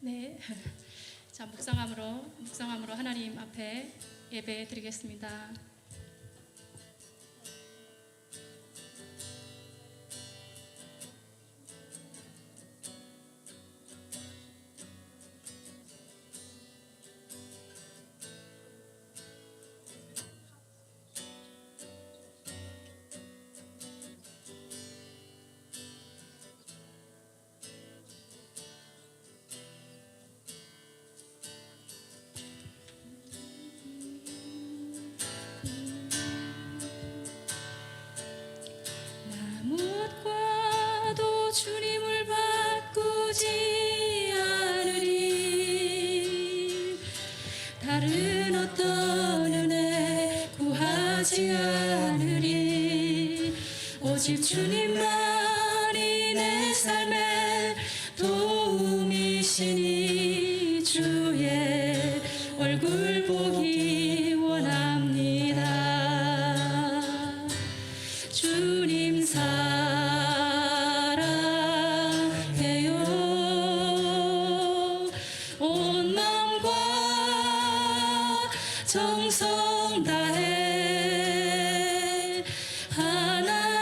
네, 자 묵상함으로 하나님 앞에 예배 드리겠습니다. 무엇과도 주님을 바꾸지 않으리. 다른 어떤 은혜 구하지 않으리. 오직 주님만이 내 삶의 도움이시니 주의 얼굴 보기 원합니다. 주님 사랑해요. 온 마음과 정성 다해 하나님의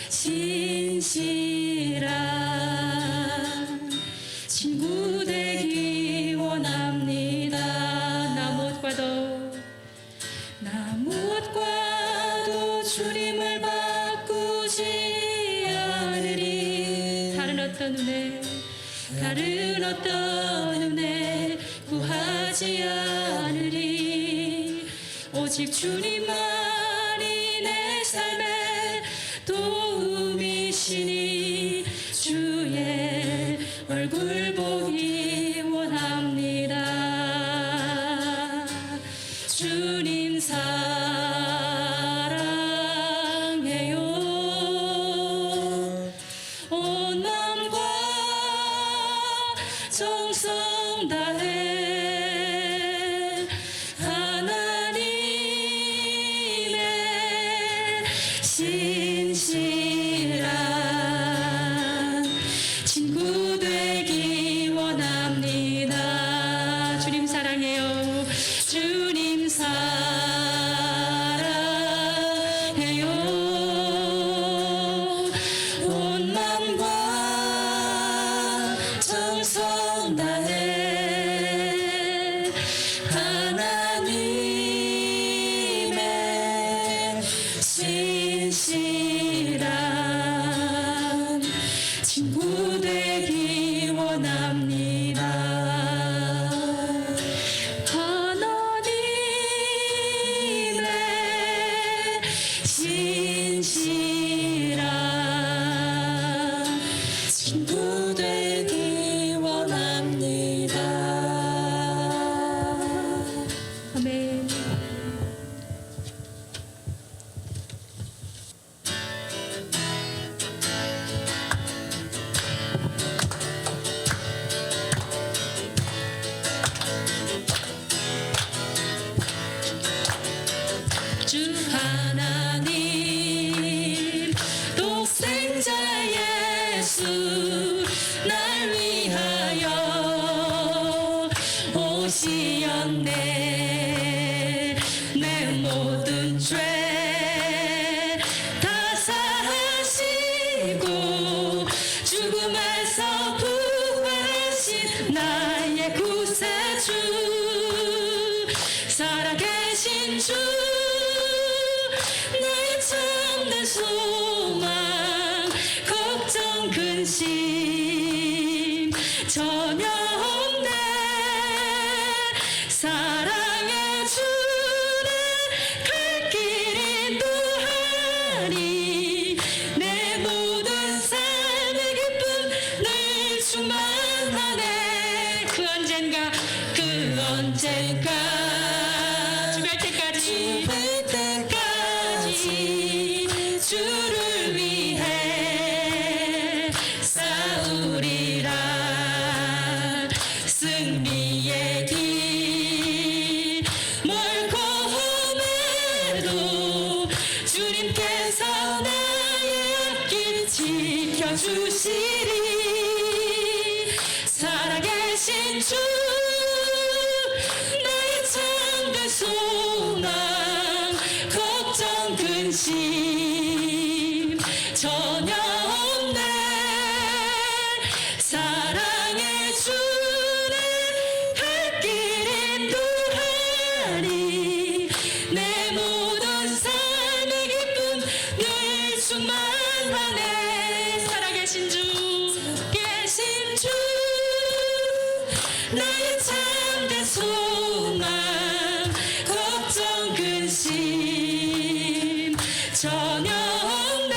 진실한 친구 되기 원합니다. 나 무엇과도 주님을 바꾸지 않으리. 다른 어떤 은혜 구하지 않으리. 오직 주님만이 내 삶의 도움이시니 주의 얼굴 보기 원합니다. 주님 사랑해요. 온 마음과 정성 다해 하나님의 진실한 친구 되기 원합니다. 주님 사랑해요. 주님 사랑해요. 온 마음과 정성 다해 하나님의 진실한 친구 되기 원합니다. 진실한 친구 되기 원합니다. 아멘. 주 하나님 독생자 예수 날 위하여 오시었네. 내 모든 죄 다 사하시고 죽음에서 부활하신 나의 구세주 살아계신 주 나의 참된 소망 걱정 근심 전혀 없네. 사랑의 주는 갈 길이 또하니 내 모든 삶의 기쁨 늘 충만하네. 그 언젠가 죽을 때까지 주를 위해 싸우리라. 승리의 길 멀고 험해도 주님께서 나의 앞길 지켜주시리. 충만하네. 살아계신 주, 계신 주, 나의 참된 소망, 걱정 근심 전혀 없네.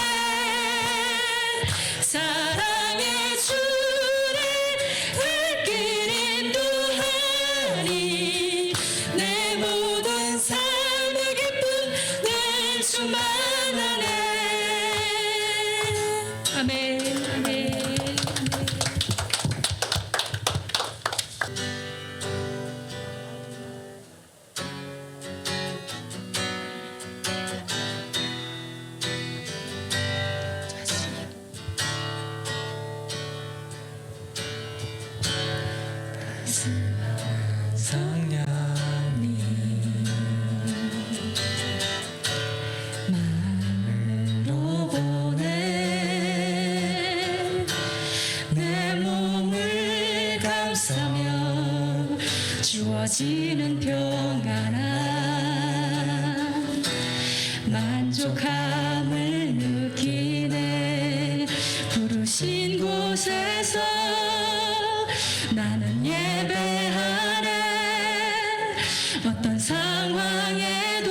사랑의 주를 발길 인도하니 내 모든 삶의 기쁨 늘 충만하네. 아멘. 아멘. 성령님 마음으로 보내 내 몸을 감싸며 주어지는 평안함 만족함을 느끼네. 부르신 곳에서 나는 예배하네. 어떤 상황에도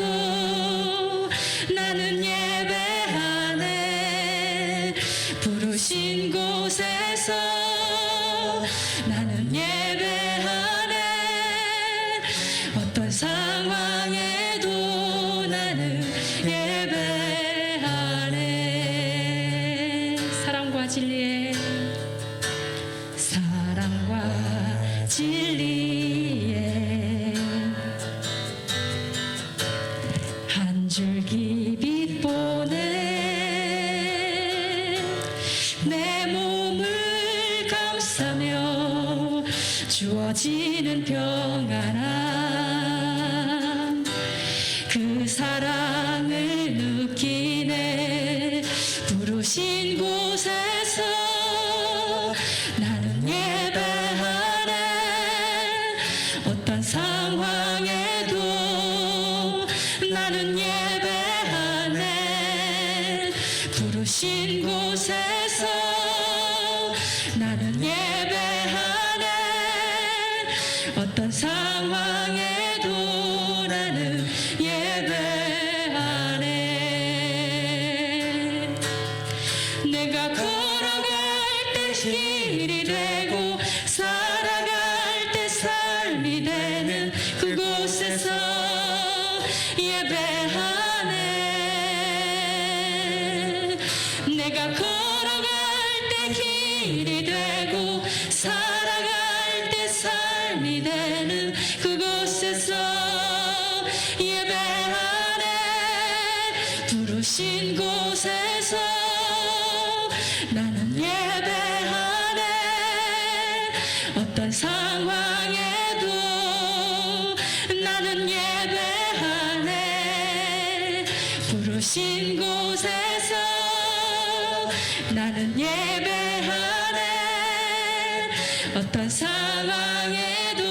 나는 예배하네. 부르신 곳에서 나는 예배하네. 어떤 상황에도 나는 예배하네. 사랑과 진리에 한 줄기 빛 보내 내 몸을 감싸며 주어지는 평안함 그 사랑을 느끼네. 부르신 곳에서 나는 예배하네. 어떤 상황에도 나는 예배하네. 부르신 곳에서 나는 예배하네. 어떤 상황에도 나는 예배하네. 내가 걸어갈 때 길이 되고 살아갈 때 삶이 되는 그곳에서 예배하네. 내가 걸어갈 때 길이 되고 살아갈 때 삶이 되는 그곳에서 예배하네. 부르신 곳에서 나는 예배하네. 어떤 상황에도 나는 예배하네. 부르신 곳에서 나는 예배하네. 어떤 상황에도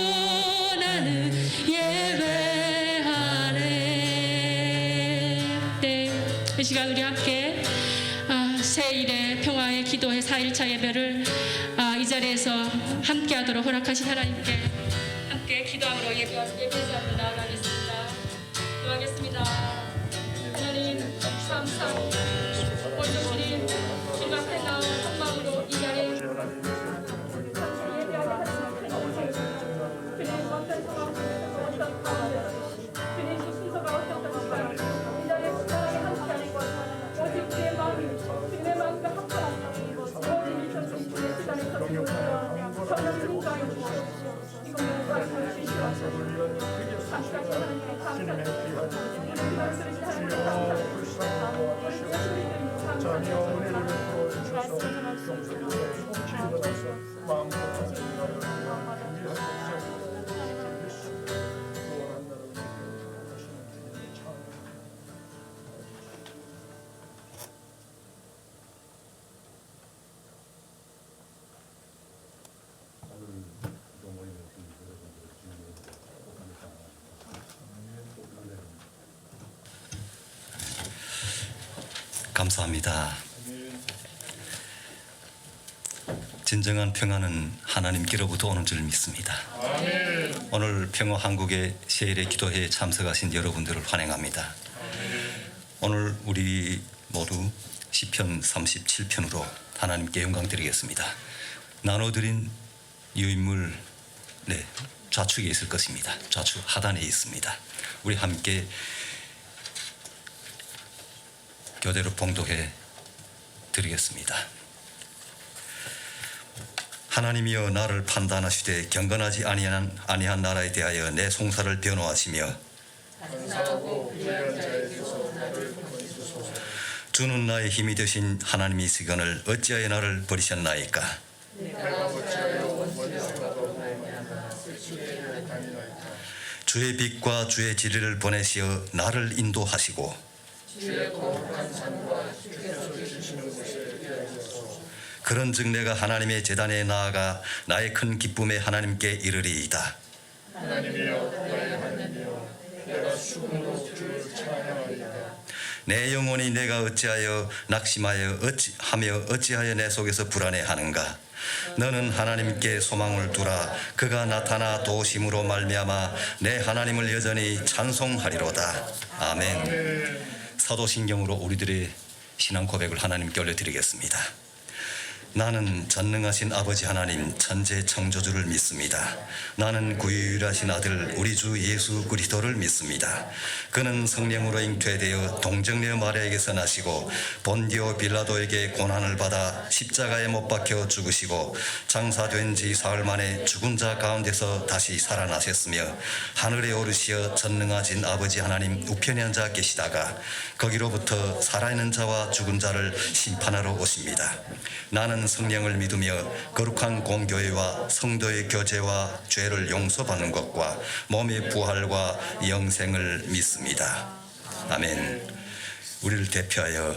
나는 예배하네. 네, 이 시간 우리 함께 새일의 평화의 기도회 4일차 예배를 이 자리에서 함께하도록 허락하신 하나님께 함께 기도함으로 예배자로 나아가겠습니다. 기도하겠습니다. 하나님 감사합니다. 오늘 주님 주님 앞에 나온 속마음으로 이 자리에 감사합니다. 진정한 평화는 하나님께로부터 오는 줄 믿습니다. 오늘 평화 한국의 세일의 기도회에 참석하신 여러분들을 환영합니다. 오늘 우리 모두 시편 37편으로 하나님께 영광 드리겠습니다. 나눠드린 유인물 좌측에 있을 것입니다. 좌측 하단에 있습니다. 우리 함께 교대로 봉독해 드리겠습니다. 하나님이여 나를 판단하시되 경건하지 아니한 나라에 대하여 내 송사를 변호하시며 주는 나의 힘이 되신 하나님이시거늘 어찌하여 나를 버리셨나이까. 주의 빛과 주의 진리를 보내시어 나를 인도하시고 그런즉 내가 하나님의 제단에 나아가 나의 큰 기쁨에 하나님께 이르리이다. 내 영혼이 내가 어찌하여 낙심하여 어찌하여 내 속에서 불안해하는가. 너는 하나님께 소망을 두라. 그가 나타나 도우심으로 말미암아 내 하나님을 여전히 찬송하리로다. 아멘. 사도신경으로 우리들의 신앙 고백을 하나님께 올려드리겠습니다. 나는 전능하신 아버지 하나님 천재 창조주를 믿습니다. 나는 구유일하신 아들 우리 주 예수 그리스도를 믿습니다. 그는 성령으로 잉태되어 동정녀 마리아에게서 나시고 본디오 빌라도에게 고난을 받아 십자가에 못 박혀 죽으시고 장사된 지 사흘 만에 죽은 자 가운데서 다시 살아나셨으며 하늘에 오르시어 전능하신 아버지 하나님 우편에 앉아 계시다가 거기로부터 살아있는 자와 죽은 자를 심판하러 오십니다. 나는 성령을 믿으며 거룩한 공교회와 성도의 교제와 죄를 용서받는 것과 몸의 부활과 영생을 믿습니다. 아멘. 우리를 대표하여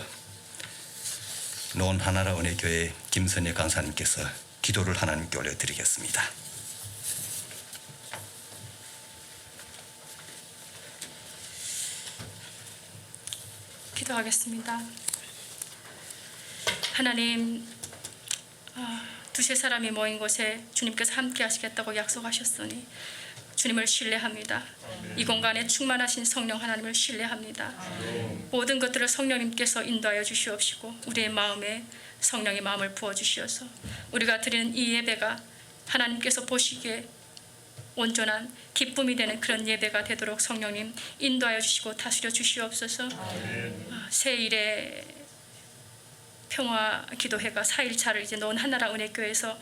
논하나라 은혜교회 김선예 강사님께서 기도를 하나님께 올려드리겠습니다. 기도하겠습니다. 하나님, 두세 사람이 모인 곳에 주님께서 함께 하시겠다고 약속하셨으니 주님을 신뢰합니다. 이 공간에 충만하신 성령 하나님을 신뢰합니다. 모든 것들을 성령님께서 인도하여 주시옵시고 우리의 마음에 성령의 마음을 부어주시어서 우리가 드리는 이 예배가 하나님께서 보시기에 온전한 기쁨이 되는 그런 예배가 되도록 성령님 인도하여 주시고 다스려 주시옵소서. 새일에 평화 기도회가 4일차를 이제 논하나라 은혜교회에서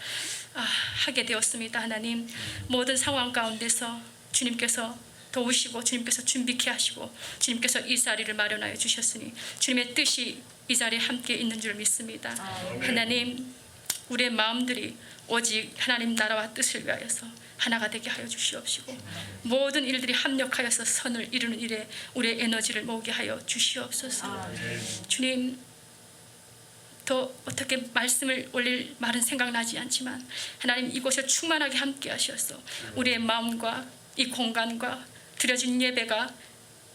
하게 되었습니다. 하나님, 모든 상황 가운데서 주님께서 도우시고 주님께서 준비케 하시고 주님께서 이 자리를 마련하여 주셨으니 주님의 뜻이 이 자리에 함께 있는 줄 믿습니다. 하나님, 우리의 마음들이 오직 하나님 나라와 뜻을 위하여서 하나가 되게 하여 주시옵시고 모든 일들이 합력하여서 선을 이루는 일에 우리의 에너지를 모으게 하여 주시옵소서. 주님, 더 어떻게 말씀을 올릴 말은 생각나지 않지만 하나님 이곳에 충만하게 함께 하셔서 우리의 마음과 이 공간과 드려진 예배가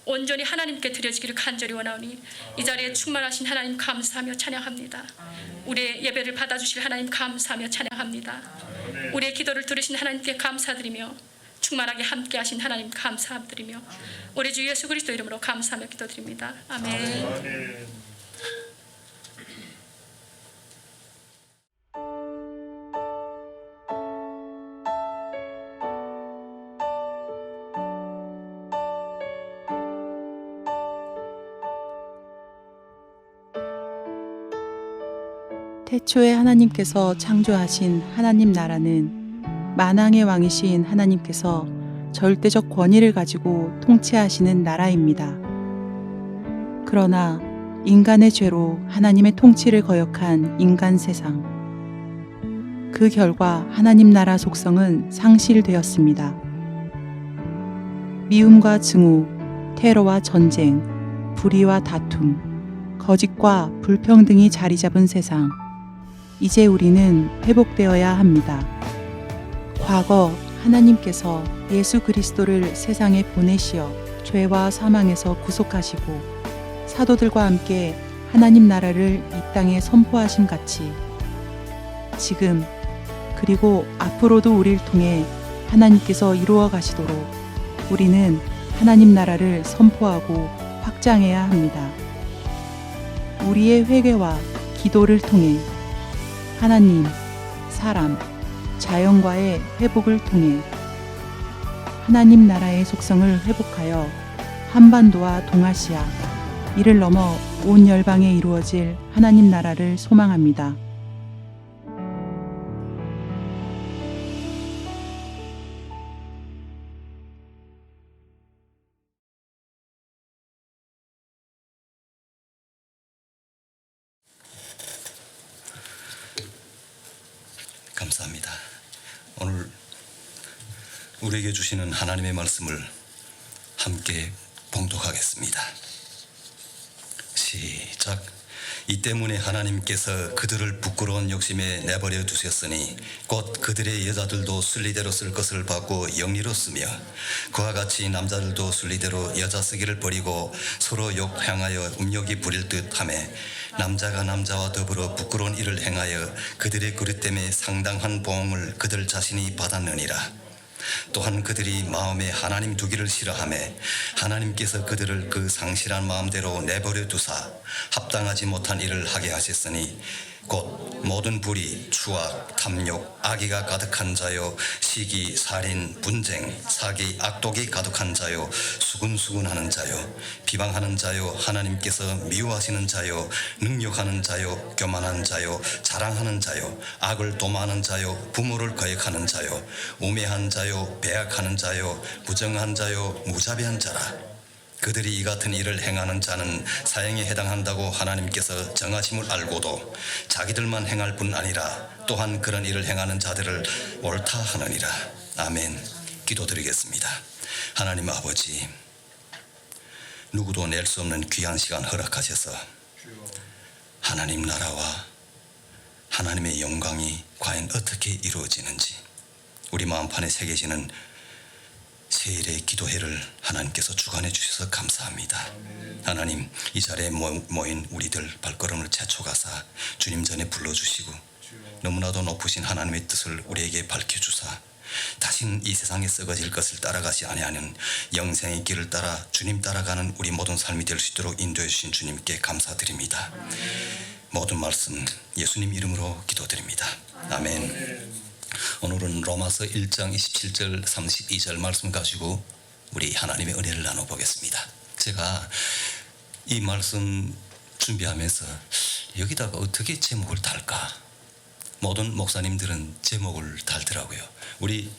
온전히 하나님께 드려지기를 간절히 원하오니 이 자리에 충만하신 하나님 감사하며 찬양합니다. 우리의 예배를 받아주실 하나님 감사하며 찬양합니다. 우리의 기도를 들으신 하나님께 감사드리며 충만하게 함께 하신 하나님 감사드리며 우리 주 예수 그리스도 이름으로 감사하며 기도드립니다. 아멘. 태초에 하나님께서 창조하신 하나님 나라는 만왕의 왕이신 하나님께서 절대적 권위를 가지고 통치하시는 나라입니다. 그러나 인간의 죄로 하나님의 통치를 거역한 인간 세상. 그 결과 하나님 나라 속성은 상실되었습니다. 미움과 증오, 테러와 전쟁, 불의와 다툼, 거짓과 불평등이 자리 잡은 세상. 이제 우리는 회복되어야 합니다. 과거 하나님께서 예수 그리스도를 세상에 보내시어 죄와 사망에서 구속하시고 사도들과 함께 하나님 나라를 이 땅에 선포하심 같이 지금 그리고 앞으로도 우리를 통해 하나님께서 이루어 가시도록 우리는 하나님 나라를 선포하고 확장해야 합니다. 우리의 회개와 기도를 통해 하나님, 사람, 자연과의 회복을 통해 하나님 나라의 속성을 회복하여 한반도와 동아시아, 이를 넘어 온 열방에 이루어질 하나님 나라를 소망합니다. 감사합니다. 오늘 우리에게 주시는 하나님의 말씀을 함께 봉독하겠습니다. 시작. 이 때문에 하나님께서 그들을 부끄러운 욕심에 내버려 두셨으니 곧 그들의 여자들도 순리대로 쓸 것을 받고 영리로 쓰며 그와 같이 남자들도 순리대로 여자 쓰기를 버리고 서로 욕행하여 음욕이 부릴 듯하며 남자가 남자와 더불어 부끄러운 일을 행하여 그들의 그릇됨에 상당한 보응을 그들 자신이 받았느니라. 또한 그들이 마음에 하나님 두기를 싫어하며 하나님께서 그들을 그 상실한 마음대로 내버려 두사 합당하지 못한 일을 하게 하셨으니 곧 모든 불의, 추악, 탐욕, 악의가 가득한 자요 시기, 살인, 분쟁, 사기, 악독이 가득한 자요 수군수군하는 자요 비방하는 자요 하나님께서 미워하시는 자요 능욕하는 자요 교만한 자요 자랑하는 자요 악을 도모하는 자요 부모를 거역하는 자요 우매한 자요 배약하는 자요 부정한 자요 무자비한 자라. 그들이 이 같은 일을 행하는 자는 사형에 해당한다고 하나님께서 정하심을 알고도 자기들만 행할 뿐 아니라 또한 그런 일을 행하는 자들을 옳다 하느니라. 아멘. 기도드리겠습니다. 하나님 아버지, 누구도 낼 수 없는 귀한 시간 허락하셔서 하나님 나라와 하나님의 영광이 과연 어떻게 이루어지는지 우리 마음판에 새겨지는 세일의 기도회를 하나님께서 주관해 주셔서 감사합니다. 하나님, 이 자리에 모인 우리들 발걸음을 재촉하사 주님 전에 불러주시고 너무나도 높으신 하나님의 뜻을 우리에게 밝혀주사 다신 이 세상에 썩어질 것을 따라가지 아니하는 영생의 길을 따라 주님 따라가는 우리 모든 삶이 될 수 있도록 인도해 주신 주님께 감사드립니다. 모든 말씀 예수님 이름으로 기도드립니다. 아멘. 오늘은 로마서 1장 27절 32절 말씀 가지고 우리 하나님의 은혜를 나눠보겠습니다. 제가 이 말씀 준비하면서 여기다가 어떻게 제목을 달까? 모든 목사님들은 제목을 달더라고요. 우리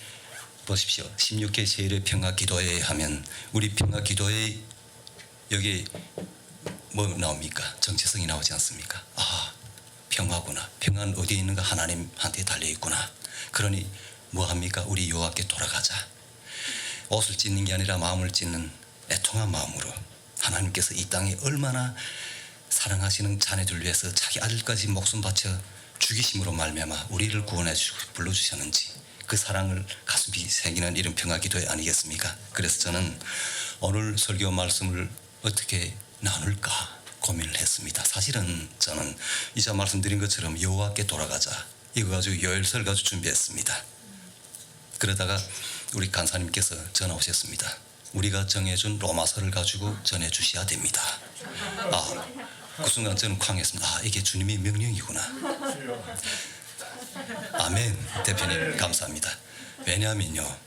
보십시오. 16개 제일의 평화 기도회 하면 우리 평화 기도회 여기 뭐 나옵니까? 정체성이 나오지 않습니까? 아, 평화구나. 평화는 어디에 있는가? 하나님한테 달려있구나. 그러니 뭐합니까? 우리 여호와께 돌아가자. 옷을 찢는 게 아니라 마음을 찢는 애통한 마음으로 하나님께서 이 땅에 얼마나 사랑하시는 자녀들 위해서 자기 아들까지 목숨 바쳐 죽이심으로 말미암아 우리를 구원해 주시고 불러주셨는지 그 사랑을 가슴이 새기는 이런 평화기도회 아니겠습니까? 그래서 저는 오늘 설교 말씀을 어떻게 나눌까 고민을 했습니다. 사실은 저는 이제 말씀드린 것처럼 여호와께 돌아가자 이거 가지고 요엘서를 가지고 준비했습니다. 그러다가 우리 간사님께서 전화 오셨습니다. 우리가 정해준 로마서를 가지고 전해 주셔야 됩니다. 그 순간 저는 쾅했습니다. 이게 주님의 명령이구나. 아멘. 대표님 감사합니다. 왜냐하면요,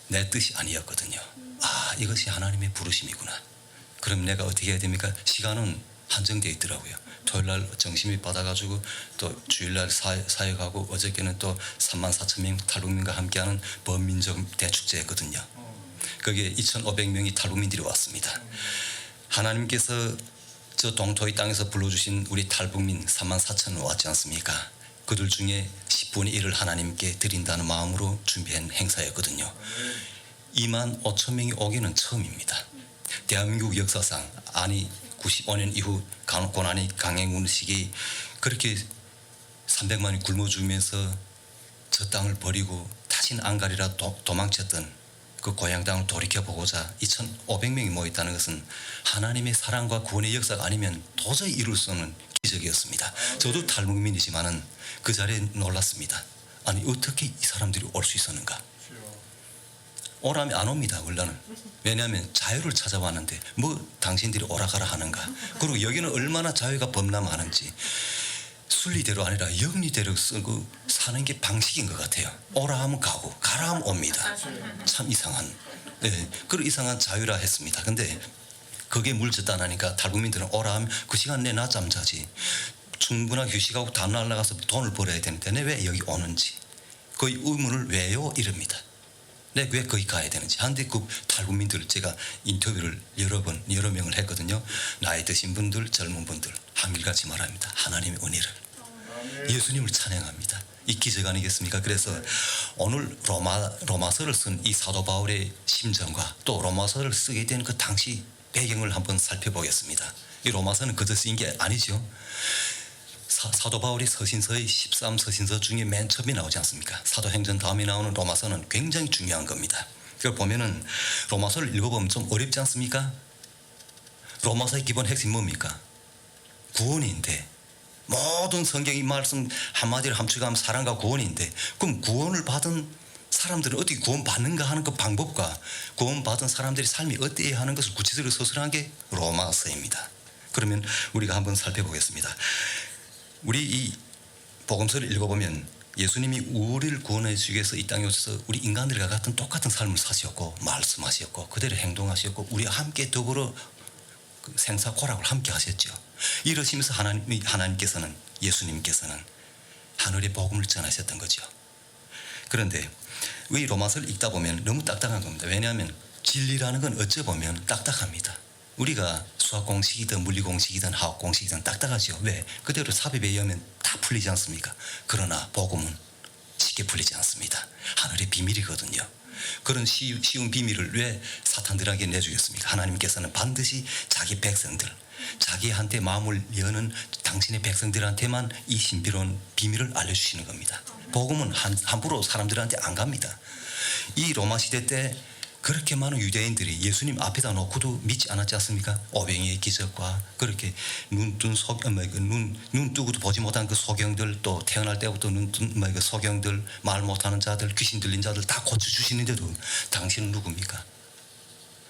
내 뜻이 아니었거든요. 이것이 하나님의 부르심이구나. 그럼 내가 어떻게 해야 됩니까? 시간은 한정되어 있더라고요. 토요일날 정심이 받아가지고 또 주일날 사역하고 어저께는 또 34,000명 탈북민과 함께하는 범민족 대축제거든요. 거기에 2,500명이 탈북민들이 왔습니다. 하나님께서 저 동토의 땅에서 불러주신 우리 탈북민 34,000원 왔지 않습니까? 그들 중에 10분의 1을 하나님께 드린다는 마음으로 준비한 행사였거든요. 25,000명이 오기는 처음입니다. 대한민국 역사상 95년 이후 고난이 강행군 시기 그렇게 300만이 굶어 죽으면서 저 땅을 버리고 다시는 안 가리라 도망쳤던 그 고향 땅을 돌이켜 보고자 2,500명이 모였다는 것은 하나님의 사랑과 구원의 역사가 아니면 도저히 이룰 수 없는 기적이었습니다. 저도 탈북민이지만은 그 자리에 놀랐습니다. 아니 어떻게 이 사람들이 올 수 있었는가? 오라면 안 옵니다. 원래는. 왜냐하면 자유를 찾아왔는데 뭐 당신들이 오라가라 하는가? 그리고 여기는 얼마나 자유가 범람하는지 순리대로 아니라 영리대로 쓰고 사는 게 방식인 것 같아요. 오라 하면 가고 가라 하면 옵니다. 참 이상한, 그런 이상한 자유라 했습니다. 근데 그게 물졌다나니까 탈북민들은 오라 하면 그 시간 내 낮잠 자지, 충분한 휴식하고 다 날라가서 돈을 벌어야 되는데 내 왜 여기 오는지, 그 의문을 왜요? 이럽니다. 내 왜 거기 가야 되는지. 한데 그 탈북민들 제가 인터뷰를 여러 명을 했거든요. 나이 드신 분들, 젊은 분들 한결같이 말합니다. 하나님의 은혜를, 예수님을 찬양합니다. 이 기적 아니겠습니까? 그래서 오늘 로마서를 쓴 이 사도 바울의 심정과 또 로마서를 쓰게 된 그 당시 배경을 한번 살펴보겠습니다. 이 로마서는 그저 쓰인 게 아니죠. 사도 바울이 서신서의 13서신서 중에 맨 처음에 나오지 않습니까? 사도행전 다음에 나오는 로마서는 굉장히 중요한 겁니다. 그걸 보면은 로마서를 읽어보면 좀 어렵지 않습니까? 로마서의 기본 핵심이 뭡니까? 구원인데, 모든 성경의 말씀 한마디로 함축하면 사랑과 구원인데, 그럼 구원을 받은 사람들은 어떻게 구원받는가 하는 그 방법과 구원받은 사람들의 삶이 어때야 하는 것을 구체적으로 서술한 게 로마서입니다. 그러면 우리가 한번 살펴보겠습니다. 우리 이 복음서를 읽어보면 예수님이 우리를 구원해 주기 위해서 이 땅에 오셔서 우리 인간들과 같은 똑같은 삶을 사셨고 말씀하셨고 그대로 행동하셨고 우리와 함께 더불어 생사고락을 함께 하셨죠. 이러시면서 하나님께서는, 예수님께서는 하늘의 복음을 전하셨던 거죠. 그런데 이 로마서를 읽다 보면 너무 딱딱한 겁니다. 왜냐하면 진리라는 건 어찌 보면 딱딱합니다. 우리가 수학 공식이든 물리 공식이든 화학 공식이든 딱딱하죠. 왜? 그대로 삽입에 의하면 다 풀리지 않습니까? 그러나 복음은 쉽게 풀리지 않습니다. 하늘의 비밀이거든요. 그런 쉬운 비밀을 왜 사탄들에게 내주겠습니까? 하나님께서는 반드시 자기 백성들, 자기한테 마음을 여는 당신의 백성들한테만 이 신비로운 비밀을 알려주시는 겁니다. 복음은 함부로 사람들한테 안 갑니다. 이 로마 시대 때 그렇게 많은 유대인들이 예수님 앞에다 놓고도 믿지 않았지 않습니까? 오병이의 기적과 그렇게 눈 뜨고도 보지 못한 그 소경들, 또 태어날 때부터 그 소경들, 말 못하는 자들, 귀신 들린 자들 다 고쳐주시는데도 당신은 누굽니까?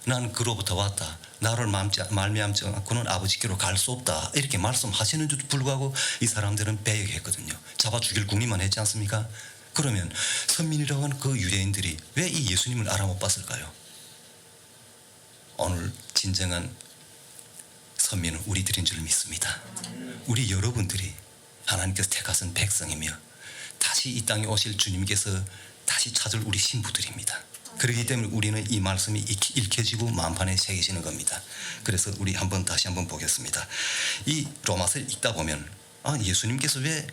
나는 그로부터 왔다. 나를 말미암지 않고는 아버지께로 갈 수 없다. 이렇게 말씀하시는데도 불구하고 이 사람들은 배역했거든요. 잡아 죽일 궁리만 했지 않습니까? 그러면 선민이라고 하는 그 유대인들이 왜 이 예수님을 알아 못 봤을까요? 오늘 진정한 선민은 우리들인 줄 믿습니다. 우리 여러분들이 하나님께서 택하신 백성이며 다시 이 땅에 오실 주님께서 다시 찾을 우리 신부들입니다. 그렇기 때문에 우리는 이 말씀이 읽혀지고 마음판에 새겨지는 겁니다. 그래서 우리 다시 한번 보겠습니다. 이 로마서를 읽다 보면 예수님께서 왜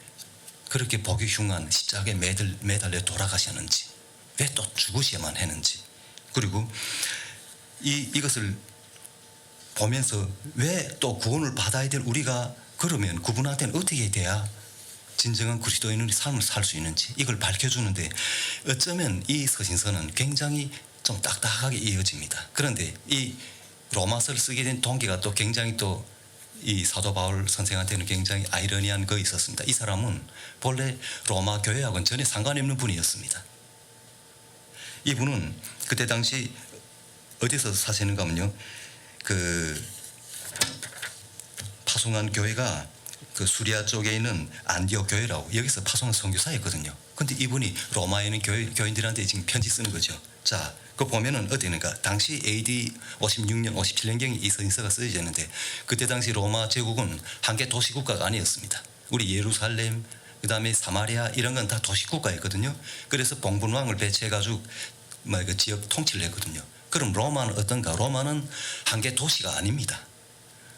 그렇게 보기 흉한 십자가에 매달려 돌아가셨는지, 왜 또 죽으셔야만 했는지, 그리고 이것을 보면서 왜 또 구원을 받아야 될 우리가 그러면 그분한테는 어떻게 돼야 진정한 그리스도인의 삶을 살 수 있는지 이걸 밝혀주는데 어쩌면 이 서신서는 굉장히 좀 딱딱하게 이어집니다. 그런데 이 로마서를 쓰게 된 동기가 또 굉장히 또 이 사도 바울 선생한테는 굉장히 아이러니한 거 있었습니다. 이 사람은 본래 로마 교회하고는 전혀 상관이 없는 분이었습니다. 이분은 그때 당시 어디서 사시는가 하면요, 그 파송한 교회가 그 수리아 쪽에 있는 안디옥 교회라고, 여기서 파송한 선교사였거든요. 근데 이분이 로마에 있는 교인들한테 지금 편지 쓰는 거죠. 자, 그거 보면은 어디는가, 당시 AD 56년, 57년경에 이 서신서가 쓰여졌는데 그때 당시 로마 제국은 한 개 도시국가가 아니었습니다. 우리 예루살렘, 그 다음에 사마리아 이런 건 다 도시국가였거든요. 그래서 봉분왕을 배치해가지고 그 지역 통치를 했거든요. 그럼 로마는 어떤가? 로마는 한 개 도시가 아닙니다.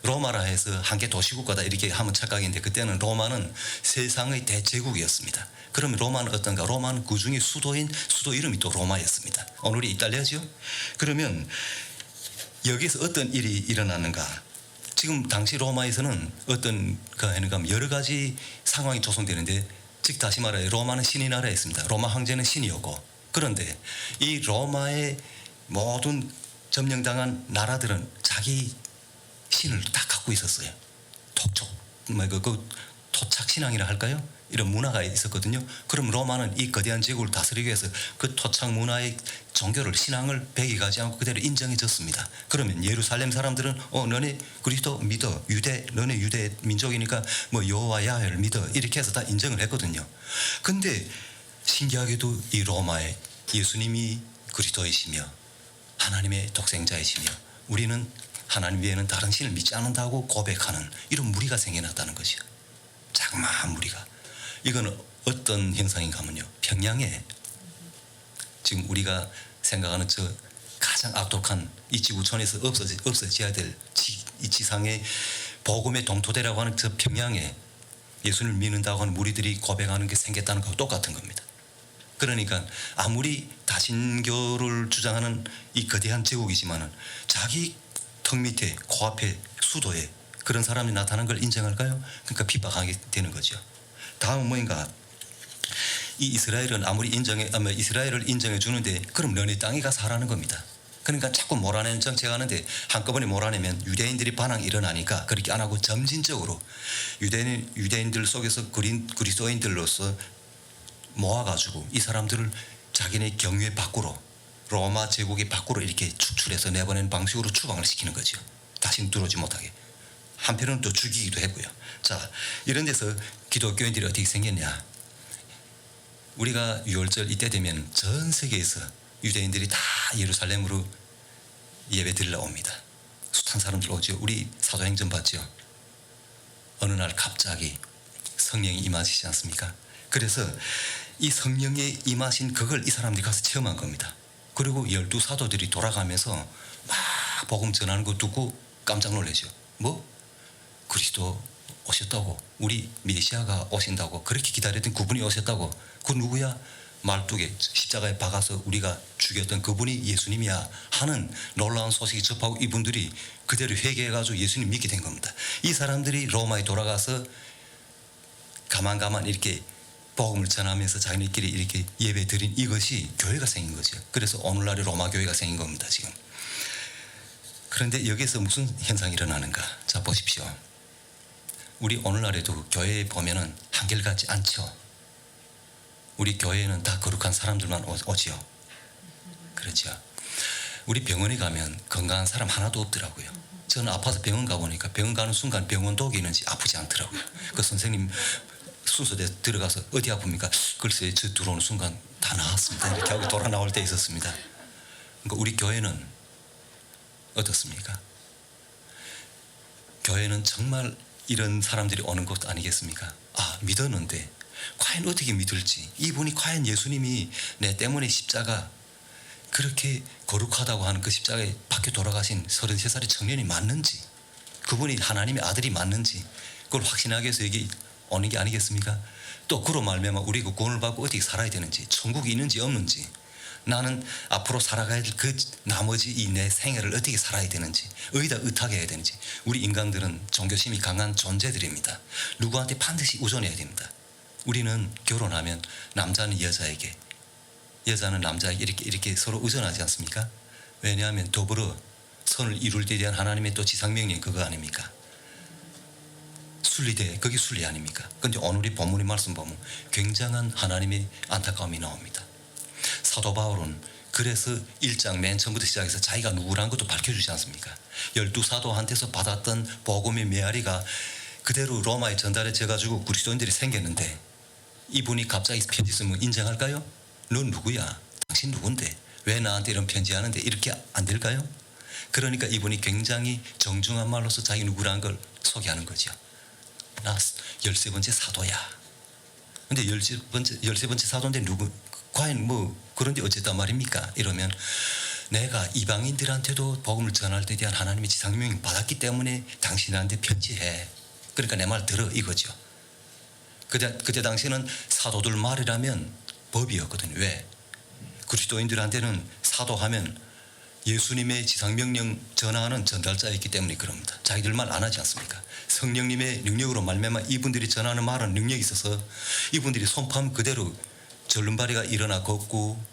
로마라 해서 한 개 도시국가다 이렇게 하면 착각인데 그때는 로마는 세상의 대제국이었습니다. 그러면 로마는 어떤가? 로마는 그 중에 수도 이름이 또 로마였습니다. 오늘이 이탈리아죠. 그러면 여기서 어떤 일이 일어나는가? 지금 당시 로마에서는 어떤 여러 가지 상황이 조성되는데, 즉 다시 말해 로마는 신의 나라였습니다. 로마 황제는 신이었고, 그런데 이 로마의 모든 점령당한 나라들은 자기 신을 다 갖고 있었어요. 토착 신앙이라 할까요? 이런 문화가 있었거든요. 그럼 로마는 이 거대한 제국을 다스리기 위해서 그 토착 문화의 종교를 신앙을 배격하지 않고 그대로 인정해줬습니다. 그러면 예루살렘 사람들은 너네 그리스도 믿어, 너네 유대 민족이니까 뭐 여호와 야훼를 믿어, 이렇게 해서 다 인정을 했거든요. 근데 신기하게도 이 로마에 예수님이 그리스도이시며 하나님의 독생자이시며 우리는 하나님 외에는 다른 신을 믿지 않는다고 고백하는 이런 무리가 생겨났다는 거죠. 자그마한 무리가. 이거는 어떤 현상인가 하면요, 평양에 지금 우리가 생각하는 저 가장 악독한 이 지구촌에서 없어져야 될 이 지상의 복음의 동토대라고 하는 저 평양에 예수를 믿는다고 하는 무리들이 고백하는 게 생겼다는 거하고 똑같은 겁니다. 그러니까 아무리 다신교를 주장하는 이 거대한 제국이지만은 자기 턱 밑에 코앞에 수도에 그런 사람이 나타난 걸 인정할까요? 그러니까 핍박하게 되는 거죠. 다음은 뭐인가? 이 이스라엘은 이스라엘을 인정해 주는데 그럼 너네 땅에 가서 하라는 겁니다. 그러니까 자꾸 몰아내는 정책하는데 한꺼번에 몰아내면 유대인들이 반항이 일어나니까 그렇게 안 하고 점진적으로 유대인들 속에서 그리스도인들로서 모아가지고 이 사람들을 자기네 경유의 밖으로, 로마 제국의 밖으로 이렇게 축출해서 내보내는 방식으로 추방을 시키는 거죠. 다시는 들어오지 못하게. 한편은 또 죽이기도 했고요. 자, 이런 데서 기독교인들이 어떻게 생겼냐? 우리가 6월절 이때 되면 전 세계에서 유대인들이 다 예루살렘으로 예배 드리러 옵니다. 숱한 사람들 오죠. 우리 사도행전 봤죠. 어느 날 갑자기 성령이 임하시지 않습니까? 그래서 이 성령에 임하신 그걸 이 사람들이 가서 체험한 겁니다. 그리고 12사도들이 돌아가면서 막 복음 전하는 거 듣고 깜짝 놀라죠. 뭐? 그리스도 오셨다고, 우리 메시아가 오신다고, 그렇게 기다렸던 그분이 오셨다고. 그 누구야? 말뚝에 십자가에 박아서 우리가 죽였던 그분이 예수님이야 하는 놀라운 소식이 접하고 이분들이 그대로 회개해가지고 예수님 믿게 된 겁니다. 이 사람들이 로마에 돌아가서 가만 이렇게 복음을 전하면서 자기네끼리 이렇게 예배 드린 이것이 교회가 생긴 거죠. 그래서 오늘날의 로마 교회가 생긴 겁니다, 지금. 그런데 여기서 무슨 현상이 일어나는가? 자, 보십시오. 우리 오늘날에도 교회에 보면은 한결같지 않죠. 우리 교회에는 다 거룩한 사람들만 오지요. 그렇죠. 우리 병원에 가면 건강한 사람 하나도 없더라고요. 저는 아파서 병원 가보니까 병원 가는 순간 병원 독이 있는지 아프지 않더라고요. 그 선생님 순서대 들어가서 어디 아픕니까? 글쎄 저 들어오는 순간 다 나았습니다. 이렇게 하고 돌아 나올 때 있었습니다. 그러니까 우리 교회는 어떻습니까? 교회는 정말 이런 사람들이 오는 것 아니겠습니까? 믿었는데 과연 어떻게 믿을지, 이분이 과연 예수님이 내 때문에 십자가 그렇게 거룩하다고 하는 그 십자가에 밖에 돌아가신 33살의 청년이 맞는지, 그분이 하나님의 아들이 맞는지 그걸 확신하기 위해서 여기 오는 게 아니겠습니까? 또 그로 말미암아 우리가 구원을 받고 어떻게 살아야 되는지, 천국이 있는지 없는지, 나는 앞으로 살아가야 될 그 나머지 이 내 생애를 어떻게 살아야 되는지, 어디다 의탁해야 해야 되는지. 우리 인간들은 종교심이 강한 존재들입니다. 누구한테 반드시 의존해야 됩니다. 우리는 결혼하면 남자는 여자에게, 여자는 남자에게 이렇게 서로 의존하지 않습니까? 왜냐하면 더불어 선을 이룰 때 대한 하나님의 또 지상명령 그거 아닙니까? 순리대, 그게 순리 아닙니까? 그런데 오늘 이 본문의 말씀 보면 굉장한 하나님의 안타까움이 나옵니다. 사도 바울은 그래서 1장 맨 처음부터 시작해서 자기가 누구라는 것도 밝혀주지 않습니까? 12사도한테서 받았던 복음의 메아리가 그대로 로마에 전달해져가지고 그리스도인들이 생겼는데, 이분이 갑자기 편지 쓰면 인정할까요? 넌 누구야? 당신 누군데? 왜 나한테 이런 편지하는데? 이렇게 안 될까요? 그러니까 이분이 굉장히 정중한 말로서 자기 누구라는 걸 소개하는 거죠. 나 13번째 사도야. 근데 13번째 사도인데 과연 그런데 어쨌단 말입니까? 이러면 내가 이방인들한테도 복음을 전할 때 대한 하나님의 지상명령 받았기 때문에 당신한테 편지해. 그러니까 내 말 들어, 이거죠. 그때 당시에는 사도들 말이라면 법이었거든요. 왜? 그리스도인들한테는 사도하면 예수님의 지상명령 전하는 전달자였기 때문에 그럽니다. 자기들 말 안 하지 않습니까? 성령님의 능력으로 말미암아 이분들이 전하는 말은 능력이 있어서 이분들이 선포하면 그대로 절름발이가 일어나 걷고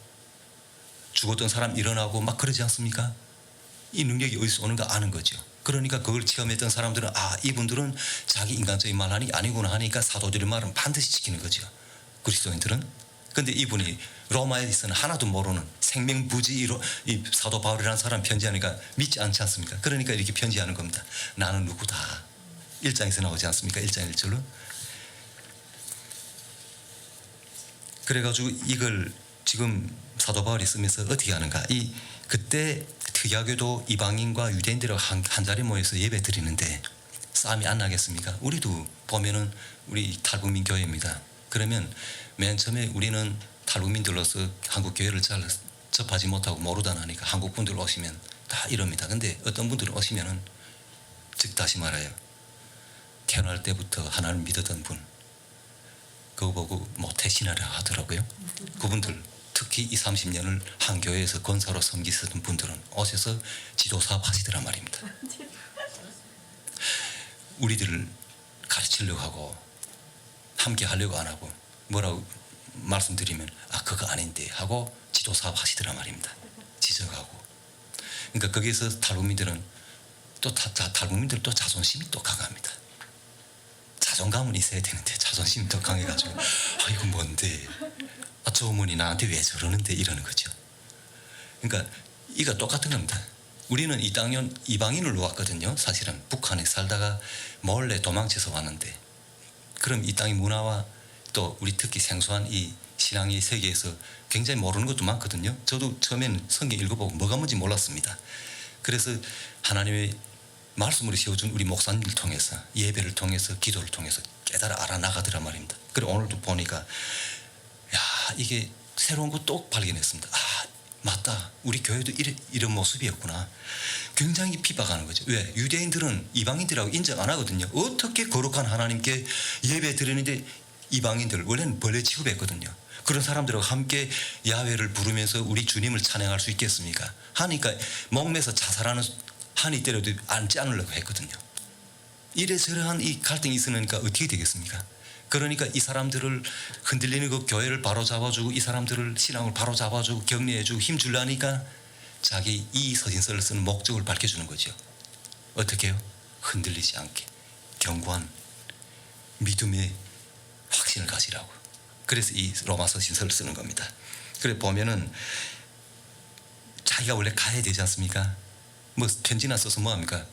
죽었던 사람 일어나고 막 그러지 않습니까? 이 능력이 어디서 오는가 아는 거죠. 그러니까 그걸 체험했던 사람들은 이분들은 자기 인간적인 말 하는 게 아니구나 하니까 사도들의 말은 반드시 지키는 거죠. 그리스도인들은. 근데 이분이 로마에서는 하나도 모르는 생명부지로 이 사도 바울이라는 사람 편지하니까 믿지 않지 않습니까? 그러니까 이렇게 편지하는 겁니다. 나는 누구다. 1장에서 나오지 않습니까? 1장 1절로. 그래가지고 이걸 지금 사도 바울이 쓰면서 어떻게 하는가? 그때 특야교도 이방인과 유대인들하고 한 자리에 모여서 예배 드리는데 싸움이 안 나겠습니까? 우리도 보면은 우리 탈북민 교회입니다. 그러면 맨 처음에 우리는 탈북민들로서 한국 교회를 잘 접하지 못하고 모르다 나니까 한국 분들 오시면 다 이럽니다. 근데 어떤 분들 오시면은 즉 다시 말해요. 태어날 때부터 하나님 믿었던 분 그거 보고 모태신앙이라 하더라고요. 그분들 특히 20, 30년을 한 교회에서 권사로 섬기셨던 분들은 오셔서 지도사업 하시더란 말입니다. 우리들을 가르치려고 하고 함께 하려고 안 하고 뭐라고 말씀드리면 그거 아닌데 하고 지도사업 하시더란 말입니다. 지적하고. 그러니까 거기서 탈북민들은 또 탈북민들 또 자존심이 또 강합니다. 자존감은 있어야 되는데 자존심이 더 강해가지고 이거 뭔데 저 어머니 나한테 왜 저러는데 이러는 거죠. 그러니까 이거 똑같은 겁니다. 우리는 이 땅은 이방인으로 왔거든요. 사실은 북한에 살다가 몰래 도망쳐서 왔는데 그럼 이 땅의 문화와 또 우리 특히 생소한 이 신앙의 세계에서 굉장히 모르는 것도 많거든요. 저도 처음에는 성경 읽어보고 뭐가 뭔지 몰랐습니다. 그래서 하나님의 말씀으로 세워준 우리 목사님을 통해서 예배를 통해서 기도를 통해서 깨달아 알아나가더란 말입니다. 그리고 오늘도 보니까 이게 새로운 거 또 발견했습니다. 맞다. 우리 교회도 이런 모습이었구나. 굉장히 비박하는 거죠. 왜? 유대인들은 이방인들하고 인정 안 하거든요. 어떻게 거룩한 하나님께 예배 드리는데 이방인들 원래는 벌레 취급했거든요. 그런 사람들하고 함께 야훼를 부르면서 우리 주님을 찬양할 수 있겠습니까? 하니까 목매서 자살하는 한이 때려도 앉지 않으려고 했거든요. 이래저래한 이 갈등이 있으니까 어떻게 되겠습니까? 그러니까 이 사람들을 흔들리는 그 교회를 바로 잡아주고 이 사람들을 신앙을 바로 잡아주고 격려해주고 힘주려니까 자기 이 서신서를 쓰는 목적을 밝혀주는 거죠. 어떻게 해요? 흔들리지 않게 견고한 믿음의 확신을 가지라고. 그래서 이 로마 서신서를 쓰는 겁니다. 그래 보면은 자기가 원래 가야 되지 않습니까? 뭐 편지나 써서 뭐합니까?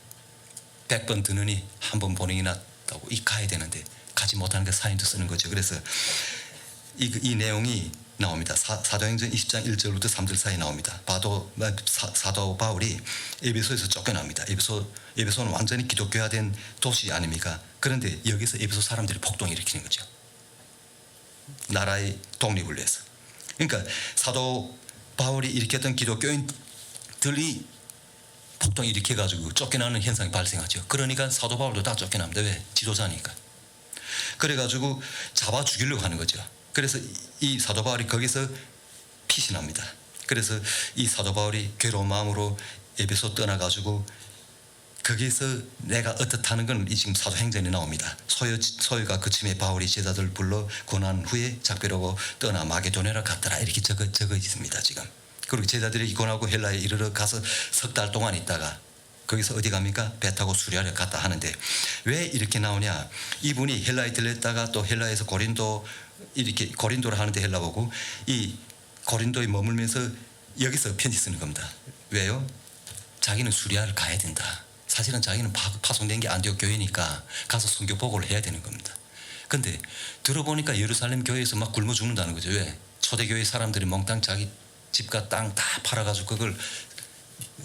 100번 듣느니 한 번 보내기 낫다고 가야 되는데 가지 못하는 게 사인도 쓰는 거죠. 그래서 이 내용이 나옵니다. 사도행전 20장 1절부터 3절 사이 나옵니다. 사도 바울이 에베소에서 쫓겨납니다. 에베소는 완전히 기독교화된 도시 아닙니까? 그런데 여기서 에베소 사람들이 폭동을 일으키는 거죠. 나라의 독립을 위해서. 그러니까 사도 바울이 일으켰던 기독교인들이 폭동을 일으켜가지고 쫓겨나는 현상이 발생하죠. 그러니까 사도 바울도 다 쫓겨납니다. 왜? 지도자니까. 그래가지고 잡아 죽이려고 하는 거죠. 그래서 이 사도 바울이 거기서 피신합니다. 그래서 이 사도 바울이 괴로운 마음으로 에베소 떠나가지고 거기서 내가 어떻다는 건 지금 사도행전에 나옵니다. 소요가 그침에 바울이 제자들 불러 고난 후에 작별하고 떠나 마게도냐로 갔더라 이렇게 적어 있습니다. 지금. 그리고 제자들이 고난하고 헬라에 이르러 가서 석 달 동안 있다가 거기서 어디 갑니까? 배 타고 수리하러 갔다 하는데 왜 이렇게 나오냐? 이분이 헬라에 들렸다가 또 헬라에서 고린도를 하는데 헬라 보고 이 고린도에 머물면서 여기서 편지 쓰는 겁니다. 왜요? 자기는 수리하러 가야 된다. 사실은 자기는 파송된 게 안디옥 교회니까 가서 선교 보고를 해야 되는 겁니다. 근데 들어보니까 예루살렘 교회에서 막 굶어 죽는다는 거죠. 왜? 초대교회 사람들이 몽땅 자기 집과 땅 다 팔아가지고 그걸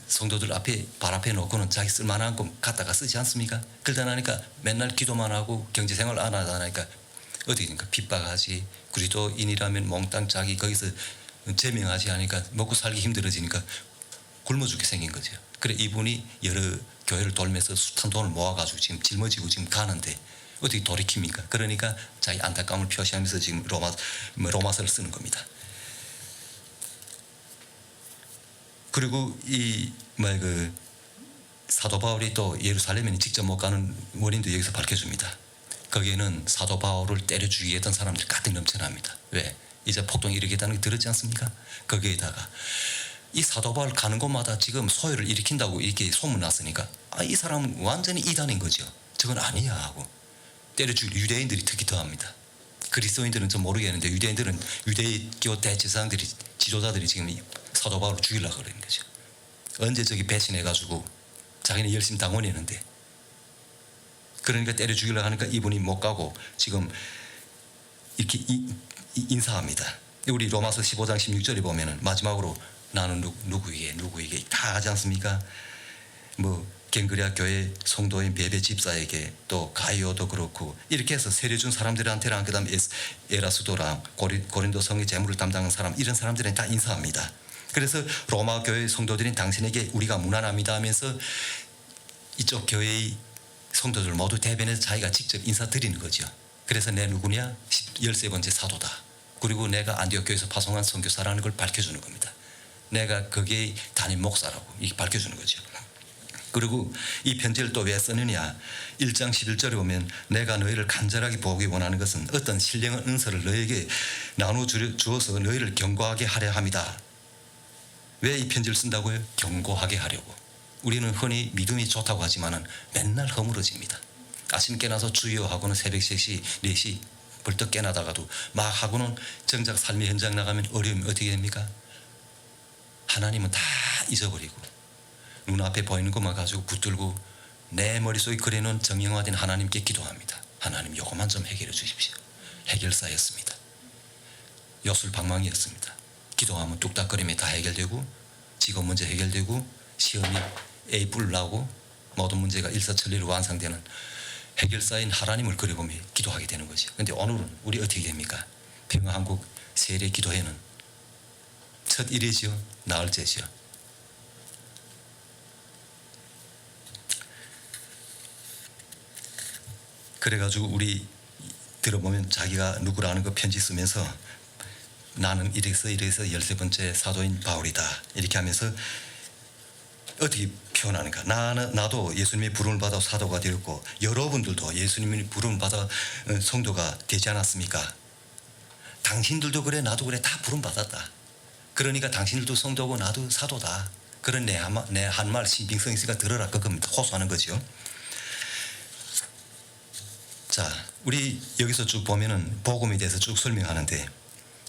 성도들 앞에 발 앞에 놓고는 자기 쓸만한 거 갖다가 쓰지 않습니까? 그러다 나니까 맨날 기도만 하고 경제생활 안 하다 나니까 어떻게 됩니까? 핍박하지. 그리스도인이라면 몽땅 자기 거기서 제명하지 않으니까 먹고 살기 힘들어지니까 굶어 죽게 생긴 거죠. 그래 이분이 여러 교회를 돌면서 숱한 돈을 모아가지고 지금 짊어지고 지금 가는데 어떻게 돌이킵니까? 그러니까 자기 안타까움을 표시하면서 지금 로마서를 쓰는 겁니다. 그리고 사도 바울이 또 예루살렘에 직접 못 가는 원인도 여기서 밝혀줍니다. 거기에는 사도 바울을 때려 죽이게 했던 사람들이 가득 넘쳐납니다. 왜? 이제 폭동이 일으키겠다는 게 들었지 않습니까? 거기에다가 이 사도 바울 가는 곳마다 지금 소요를 일으킨다고 이렇게 소문났으니까 이 사람은 완전히 이단인 거죠. 저건 아니야 하고 때려 죽일 유대인들이 특히 더합니다. 그리스도인들은 좀 모르겠는데 유대인들은 유대교 대제사장들이 지도자들이 지금 이 사도 바울을 죽이려고 그러는 거죠. 언제 저기 배신해가지고 자기는 열심히 당원이었는데 그러니까 때려 죽이려고 하니까 이분이 못 가고 지금 이렇게 인사합니다. 우리 로마서 15장 16절에 보면은 마지막으로 나는 누구에게 다 하지 않습니까? 뭐 갱그리아 교회 성도인 베베 집사에게 또 가이오도 그렇고 이렇게 해서 세례준 사람들한테랑 그다음 에라스도랑 고린도 성의 재물을 담당한 사람 이런 사람들은 다 인사합니다. 그래서 로마 교회 성도들인 당신에게 우리가 무난합니다 하면서 이쪽 교회의 성도들 모두 대변해서 자기가 직접 인사드리는 거죠. 그래서 내 누구냐? 13번째 사도다. 그리고 내가 안디옥 교회에서 파송한 선교사라는 걸 밝혀주는 겁니다. 내가 거기에 담임 목사라고 이렇게 밝혀주는 거죠. 그리고 이 편지를 또 왜 쓰느냐? 1장 11절에 보면 내가 너희를 간절하게 보기 원하는 것은 어떤 신령한 은사를 너희에게 나누어 주어서 너희를 견고하게 하려 함이다. 왜 이 편지를 쓴다고요? 견고하게 하려고. 우리는 흔히 믿음이 좋다고 하지만은 맨날 허물어집니다. 아침 깨나서 주여 하고는 새벽 3시, 4시 벌떡 깨나다가도 막 하고는 정작 삶의 현장 나가면 어려움이 어떻게 됩니까? 하나님은 다 잊어버리고 눈앞에 보이는 것만 가지고 붙들고 내 머릿속에 그려놓은 정형화된 하나님께 기도합니다. 하나님 요것만 좀 해결해 주십시오. 해결사였습니다. 요술방망이였습니다. 기도하면 뚝딱거리며 다 해결되고 직업 문제 해결되고 시험이 A+ 나오고 모든 문제가 일사천리로 완성되는 해결사인 하나님을 그려보며 기도하게 되는 거죠. 그런데 오늘은 우리 어떻게 됩니까? 평화한국 세례 기도회는 첫 일이죠. 나흘째죠. 그래가지고 우리 들어보면 자기가 누구라는 거 편지 쓰면서 나는 이래서 13번째 사도인 바울이다 이렇게 하면서 어떻게 표현하는가? 나도 예수님의 부름을 받아 사도가 되었고 여러분들도 예수님의 부름을 받아 성도가 되지 않았습니까? 당신들도 그래 나도 그래 다 부름 받았다. 그러니까 당신들도 성도고 나도 사도다. 그런 내 한 말 신빙성 있으니까 들어라 그겁니다. 호소하는 거죠. 자, 우리 여기서 쭉 보면은 복음에 대해서 쭉 설명하는데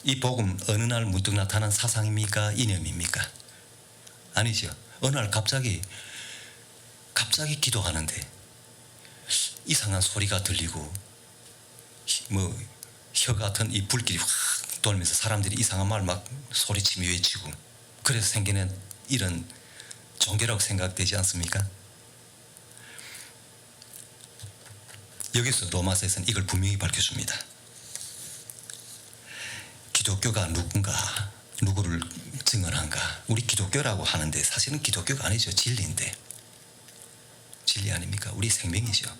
이 복음 어느 날 문득 나타난 사상입니까? 이념입니까? 아니죠. 어느 날 갑자기 기도하는데 이상한 소리가 들리고 뭐 혀 같은 이 불길이 확 돌면서 사람들이 이상한 말 막 소리치며 외치고 그래서 생기는 이런 종교라고 생각되지 않습니까? 여기서 로마서에서는 이걸 분명히 밝혀줍니다. 기독교가 누구를 증언한가? 우리 기독교라고 하는데 사실은 기독교가 아니죠. 진리인데. 진리 아닙니까? 우리 생명이죠.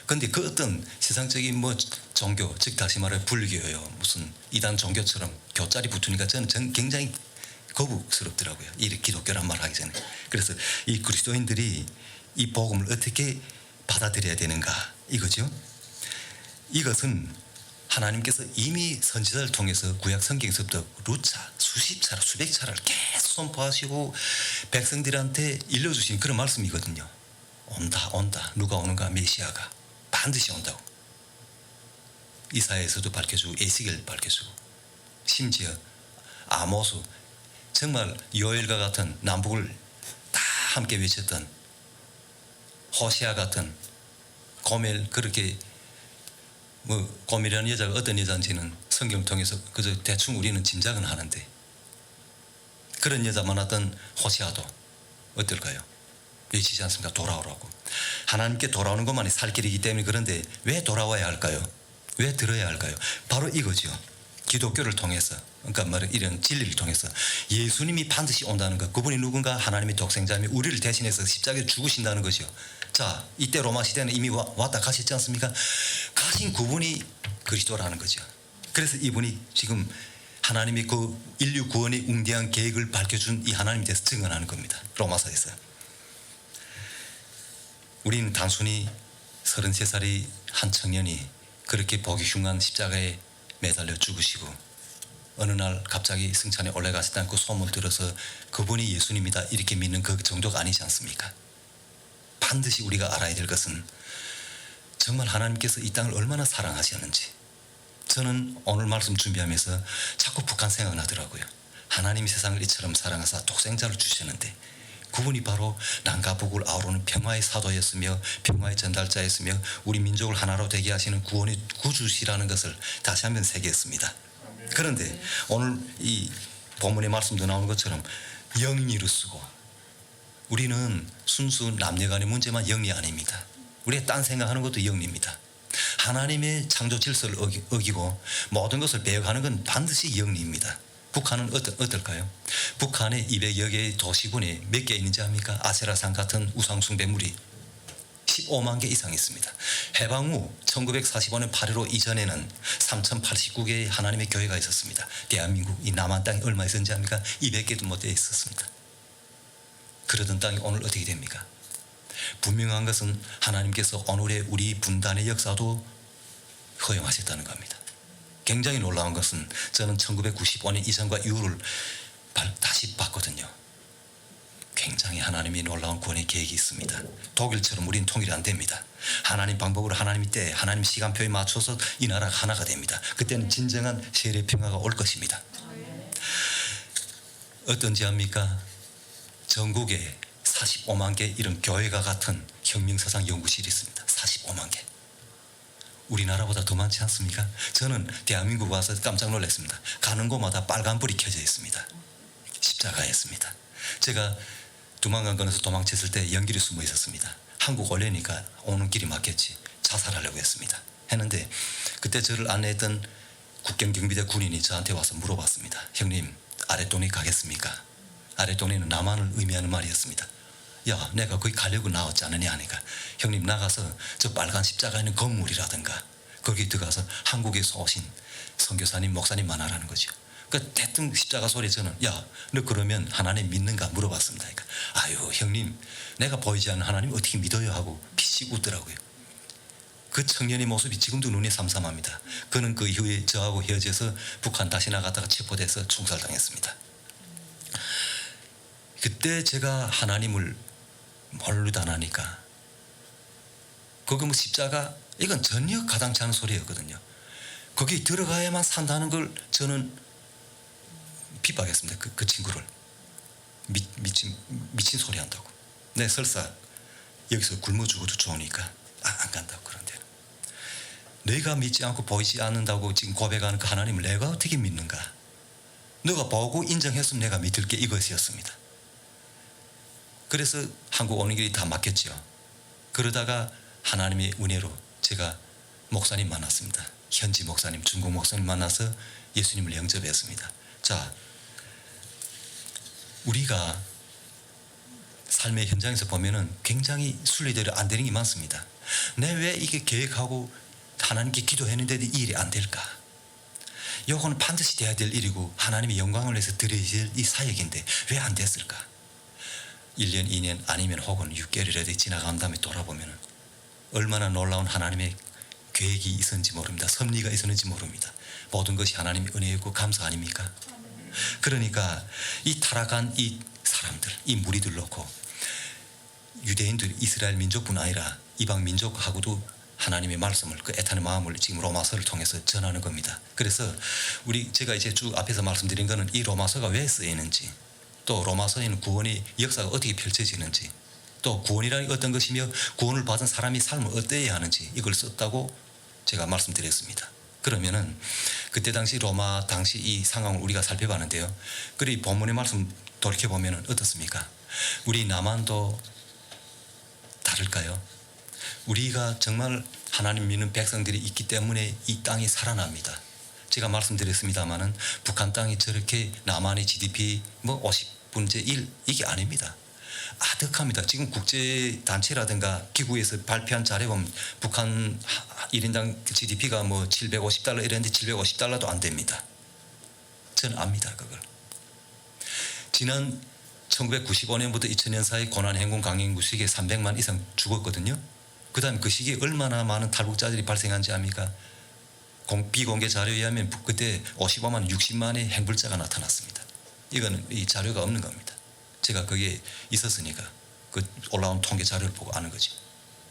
그런데 그 어떤 세상적인 뭐 종교, 즉 다시 말해 불교요, 무슨 이단 종교처럼 교짜리 붙으니까 저는 굉장히 거북스럽더라고요. 이 기독교란 말 하기 전에. 그래서 이 그리스도인들이 이 복음을 어떻게 받아들여야 되는가 이거죠. 이것은 하나님께서 이미 선지자를 통해서 구약 성경에서부터 루차 수십 차례 수백 차례를 계속 선포하시고 백성들한테 일러주신 그런 말씀이거든요. 온다. 누가 오는가? 메시아가 반드시 온다고. 이사야에서도 밝혀주고 에스겔 밝혀주고 심지어 아모스 정말 요엘과 같은 남북을 다 함께 외쳤던 호세아 같은 고멜 그렇게 뭐 고멜이라는 여자가 어떤 여자인지는 성경을 통해서 그저 대충 우리는 짐작은 하는데 그런 여자 많았던 호세아도 어떨까요? 외치지 않습니까? 돌아오라고. 하나님께 돌아오는 것만이 살 길이기 때문에 그런데 왜 돌아와야 할까요? 왜 들어야 할까요? 바로 이거죠. 기독교를 통해서 그러니까 이런 진리를 통해서 예수님이 반드시 온다는 것. 그분이 누군가? 하나님의 독생자이며 우리를 대신해서 십자가에 죽으신다는 거죠. 자, 이때 로마 시대는 이미 왔다 가셨지 않습니까? 가신 그분이 그리스도라는 거죠. 그래서 이분이 지금 하나님이 그 인류 구원의 웅대한 계획을 밝혀준 이 하나님에 대해서 증언하는 겁니다. 로마서에서. 우리는 단순히 33살의 한 청년이 그렇게 보기 흉한 십자가에 매달려 죽으시고 어느 날 갑자기 승천에 올라가셨다는 그 소문을 들어서 그분이 예수님이다 이렇게 믿는 그 정도가 아니지 않습니까? 반드시 우리가 알아야 될 것은 정말 하나님께서 이 땅을 얼마나 사랑하셨는지. 저는 오늘 말씀 준비하면서 자꾸 북한 생각나더라고요. 하나님이 세상을 이처럼 사랑하사 독생자를 주셨는데 그분이 바로 남과 북을 아우르는 평화의 사도였으며 평화의 전달자였으며 우리 민족을 하나로 되게 하시는 구원의 구주시라는 것을 다시 한번 새겼습니다. 그런데 오늘 이 본문의 말씀도 나오는 것처럼 영리로 쓰고 우리는 순수 남녀간의 문제만 영리 아닙니다. 우리가 딴 생각하는 것도 영리입니다. 하나님의 창조 질서를 어기고 모든 것을 배역하는 건 반드시 영리입니다. 북한은 어떨까요? 북한에 200여 개의 도시군이 몇 개 있는지 압니까? 아세라산 같은 우상 숭배물이 15만 개 이상 있습니다. 해방 후 1945년 8.15 이전에는 3089개의 하나님의 교회가 있었습니다. 대한민국 이 남한 땅이 얼마 있었는지 압니까? 200개도 못 돼 있었습니다. 그러던 땅이 오늘 어떻게 됩니까? 분명한 것은 하나님께서 오늘의 우리 분단의 역사도 허용하셨다는 겁니다. 굉장히 놀라운 것은 저는 1995년 이전과 이후를 다시 봤거든요. 굉장히 하나님이 놀라운 구원의 계획이 있습니다. 독일처럼 우리는 통일이 안 됩니다. 하나님 방법으로 하나님 때 하나님 시간표에 맞춰서 이 나라가 하나가 됩니다. 그때는 진정한 세례 평화가 올 것입니다. 어떤지 압니까? 전국에 45만 개 이런 교회가 같은 혁명사상 연구실이 있습니다. 45만 개. 우리나라보다 더 많지 않습니까? 저는 대한민국 와서 깜짝 놀랐습니다. 가는 곳마다 빨간불이 켜져 있습니다. 십자가였습니다. 제가 두만강건에서 도망쳤을 때 연길에 숨어 있었습니다. 한국 올려니까 오는 길이 맞겠지. 자살하려고 했는데 그때 저를 안내했던 국경경비대 군인이 저한테 와서 물어봤습니다. 형님, 아랫동네 가겠습니까? 아랫동네는 남한을 의미하는 말이었습니다. 야, 내가 거기 가려고 나왔지 않느냐 하니까 형님 나가서 저 빨간 십자가 있는 건물이라든가 거기 들어가서 한국에서 오신 선교사님 목사님 만나라는 거죠. 그 대뜸 십자가 소리 저는 야, 너 그러면 하나님 믿는가 물어봤습니다. 그러니까 아유 형님, 내가 보이지 않는 하나님 어떻게 믿어요 하고 피식 웃더라고요. 그 청년의 모습이 지금도 눈에 삼삼합니다. 그는 그 이후에 저하고 헤어져서 북한 다시 나갔다가 체포돼서 총살당했습니다. 그때 제가 하나님을 모르다 나니까 그거 뭐 십자가 이건 전혀 가당치 않은 소리였거든요. 거기 들어가야만 산다는 걸 저는 핍박했습니다. 그 친구를 미친 소리 한다고. 내 설사 여기서 굶어 죽어도 좋으니까 안 간다고. 그런데 내가 믿지 않고 보이지 않는다고 지금 고백하는 그 하나님을 내가 어떻게 믿는가? 너가 보고 인정했으면 내가 믿을 게 이것이었습니다. 그래서 한국 오는 길이 다 막혔죠. 그러다가 하나님의 은혜로 제가 목사님 만났습니다. 현지 목사님, 중국 목사님 만나서 예수님을 영접했습니다. 자, 우리가 삶의 현장에서 보면은 굉장히 순리대로 안 되는 게 많습니다. 내 왜 이게 계획하고 하나님께 기도했는데도 이 일이 안 될까? 요거는 반드시 돼야 될 일이고 하나님의 영광을 위해서 드려야 될 이 사역인데 왜 안 됐을까? 1년, 2년 아니면 혹은 6개월이라도 지나간 다음에 돌아보면 얼마나 놀라운 하나님의 계획이 있었는지 모릅니다. 섭리가 있었는지 모릅니다. 모든 것이 하나님의 은혜였고 감사 아닙니까? 그러니까 이 타락한 이 사람들, 이 무리들 놓고 유대인들, 이스라엘 민족뿐 아니라 이방 민족하고도 하나님의 말씀을 그 애타는 마음을 지금 로마서를 통해서 전하는 겁니다. 그래서 제가 이제 쭉 앞에서 말씀드린 거는 이 로마서가 왜 쓰이는지, 또 로마서에는 구원의 역사가 어떻게 펼쳐지는지, 또 구원이라는 게 어떤 것이며 구원을 받은 사람이 삶을 어때야 하는지 이걸 썼다고 제가 말씀드렸습니다. 그러면은 그때 당시 로마 당시 이 상황을 우리가 살펴봤는데요. 그리 본문의 말씀 돌이켜보면 어떻습니까? 우리 남한도 다를까요? 우리가 정말 하나님 믿는 백성들이 있기 때문에 이 땅이 살아납니다. 제가 말씀드렸습니다마는 북한 땅이 저렇게 남한의 GDP 뭐 50분의 1 이게 아닙니다. 아득합니다. 지금 국제단체라든가 기구에서 발표한 자료에 보면 북한 1인당 GDP가 뭐 $750 이랬는데 $750도 안 됩니다. 저는 압니다. 그걸. 지난 1995년부터 2000년 사이 고난행군 강행군 시기에 300만 이상 죽었거든요. 그 다음에 그 시기에 얼마나 많은 탈북자들이 발생한지 압니까? 비공개 자료에 의하면 그때 55만 60만의 행불자가 나타났습니다. 이거는 이 자료가 없는 겁니다. 제가 거기에 있었으니까 그 올라온 통계 자료를 보고 아는 거죠.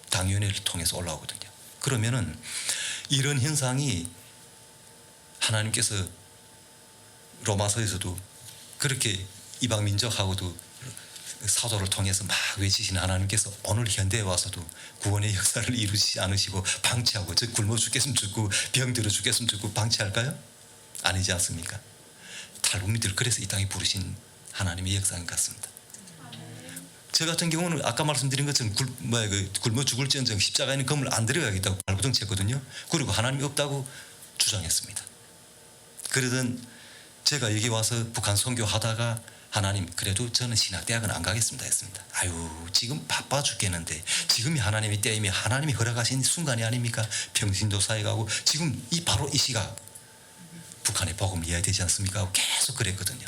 당위원회를 통해서 올라오거든요. 그러면은 이런 현상이 하나님께서 로마서에서도 그렇게 이방 민족하고도 사도를 통해서 막 외치시는 하나님께서 오늘 현대에 와서도 구원의 역사를 이루지 않으시고 방치하고 저 굶어 죽겠으면 죽고 병들어 죽겠으면 죽고 방치할까요? 아니지 않습니까? 탈북민들 그래서 이 땅에 부르신 하나님의 역사인 것 같습니다. 저 같은 경우는 아까 말씀드린 것처럼 굶어 죽을지언정 십자가에는 검을 안 들어가겠다고 발부정쳤거든요. 그리고 하나님이 없다고 주장했습니다. 그러던 제가 여기 와서 북한 선교하다가 하나님 그래도 저는 신학대학은 안 가겠습니다 했습니다. 아유 지금 바빠 죽겠는데 지금이 하나님의 때이며 하나님이 허락하신 순간이 아닙니까? 평신도사에 가고 지금 바로 이 시각 북한의 복음을 이어야 되지 않습니까? 하고 계속 그랬거든요.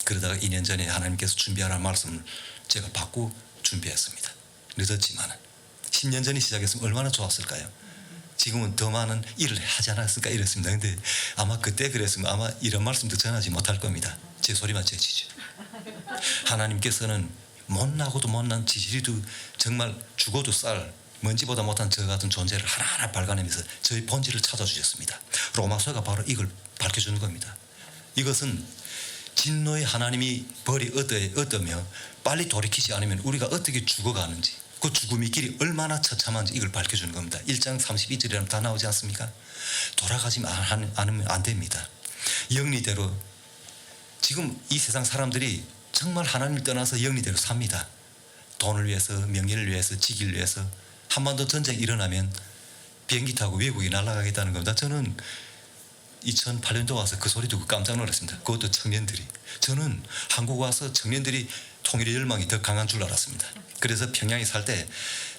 그러다가 2년 전에 하나님께서 준비하라는 말씀을 제가 받고 준비했습니다. 늦었지만 10년 전에 시작했으면 얼마나 좋았을까요? 지금은 더 많은 일을 하지 않았을까 이랬습니다. 근데 아마 그때 그랬으면 아마 이런 말씀도 전하지 못할 겁니다. 제 소리만 제치죠. 하나님께서는 못나고도 못난 지지리도 정말 죽어도 쌀 먼지보다 못한 저 같은 존재를 하나하나 발견하면서 저희 본질을 찾아주셨습니다. 로마서가 바로 이걸 밝혀주는 겁니다. 이것은 진노의 하나님이 벌이 어떠며 빨리 돌이키지 않으면 우리가 어떻게 죽어가는지 그 죽음의 길이 얼마나 처참한지 이걸 밝혀주는 겁니다. 1장 32절이라면 다 나오지 않습니까? 돌아가지 않으면 안 됩니다. 영리대로 지금 이 세상 사람들이 정말 하나님을 떠나서 영리대로 삽니다. 돈을 위해서 명예를 위해서 직위를 위해서 한반도 전쟁이 일어나면 비행기 타고 외국에 날아가겠다는 겁니다. 저는 2008년도 와서 그 소리 듣고 깜짝 놀랐습니다. 그것도 청년들이. 저는 한국 와서 청년들이 통일의 열망이 더 강한 줄 알았습니다. 그래서 평양에 살 때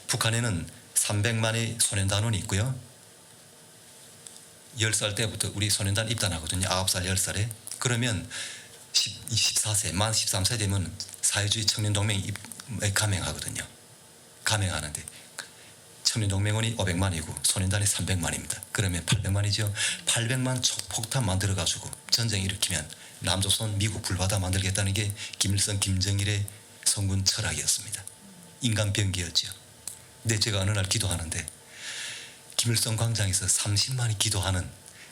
북한에는 300만의 소년단원이 있고요. 10살 때부터 우리 소년단 입단하거든요. 9살 10살에. 그러면 14세, 만 13세 되면 사회주의 청년동맹에 가맹하거든요. 가맹하는데 청년동맹원이 500만이고 소년단이 300만입니다. 그러면 800만이죠. 800만 폭탄 만들어가지고 전쟁 일으키면 남조선 미국 불바다 만들겠다는 게 김일성 김정일의 성군 철학이었습니다. 인간병기였죠. 근데 제가 어느 날 기도하는데 김일성 광장에서 30만이 기도하는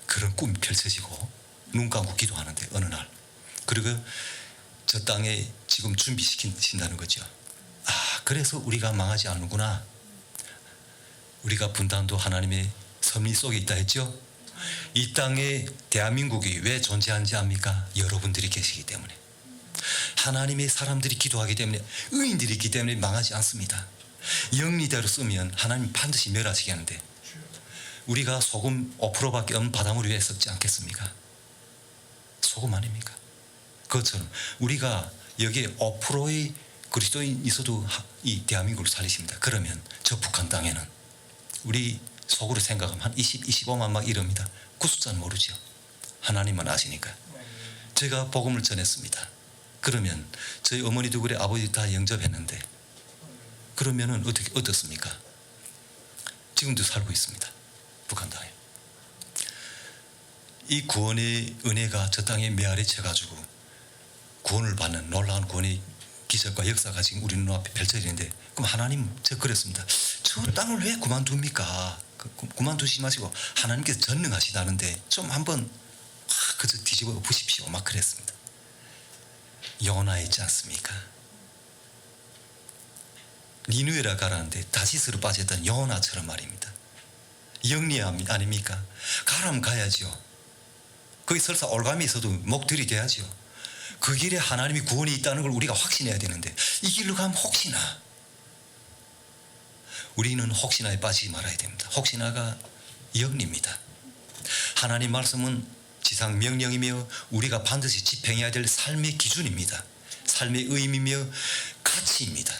그런 꿈이 펼쳐지고 눈 감고 기도하는데 어느 날 그리고 저 땅에 지금 준비시킨다는 거죠. 아 그래서 우리가 망하지 않는구나. 우리가 분단도 하나님의 섭리 속에 있다 했죠. 이 땅에 대한민국이 왜 존재하는지 압니까? 여러분들이 계시기 때문에. 하나님의 사람들이 기도하기 때문에 의인들이 있기 때문에 망하지 않습니다. 영리대로 쓰면 하나님 반드시 멸하시게 하는데 우리가 소금 5%밖에 없는 바닷물 위에 썩지 않겠습니까? 소금 아닙니까? 그것처럼 우리가 여기에 5%의 그리스도인 있어도 이 대한민국을 살리십니다. 그러면 저 북한 땅에는 우리 속으로 생각하면 한 25만 막 이럽니다. 그 숫자는 모르죠. 하나님만 아시니까. 제가 복음을 전했습니다. 그러면 저희 어머니도 그래 아버지 다 영접했는데 그러면은 어떻습니까? 지금도 살고 있습니다. 북한 땅에. 이 구원의 은혜가 저 땅에 메아리 쳐가지고 구원을 받는 놀라운 구원의 기적과 역사가 지금 우리 눈앞에 펼쳐지는데 그럼 하나님 제가 그랬습니다. 저 땅을 왜 그만둡니까? 그만두시지 마시고 하나님께서 전능하시다는데 좀 한번 그저 뒤집어 보십시오. 막 그랬습니다. 요나 있지 않습니까? 니누에라 가라는데 다시스로 빠졌던 요나처럼 말입니다. 영리 아닙니까? 가라면 가야죠. 거기 설사 올감이 있어도 목 들이대야죠. 그 길에 하나님이 구원이 있다는 걸 우리가 확신해야 되는데 이 길로 가면 혹시나 우리는 혹시나에 빠지지 말아야 됩니다. 혹시나가 영리입니다. 하나님 말씀은 지상 명령이며 우리가 반드시 집행해야 될 삶의 기준입니다. 삶의 의미며 가치입니다.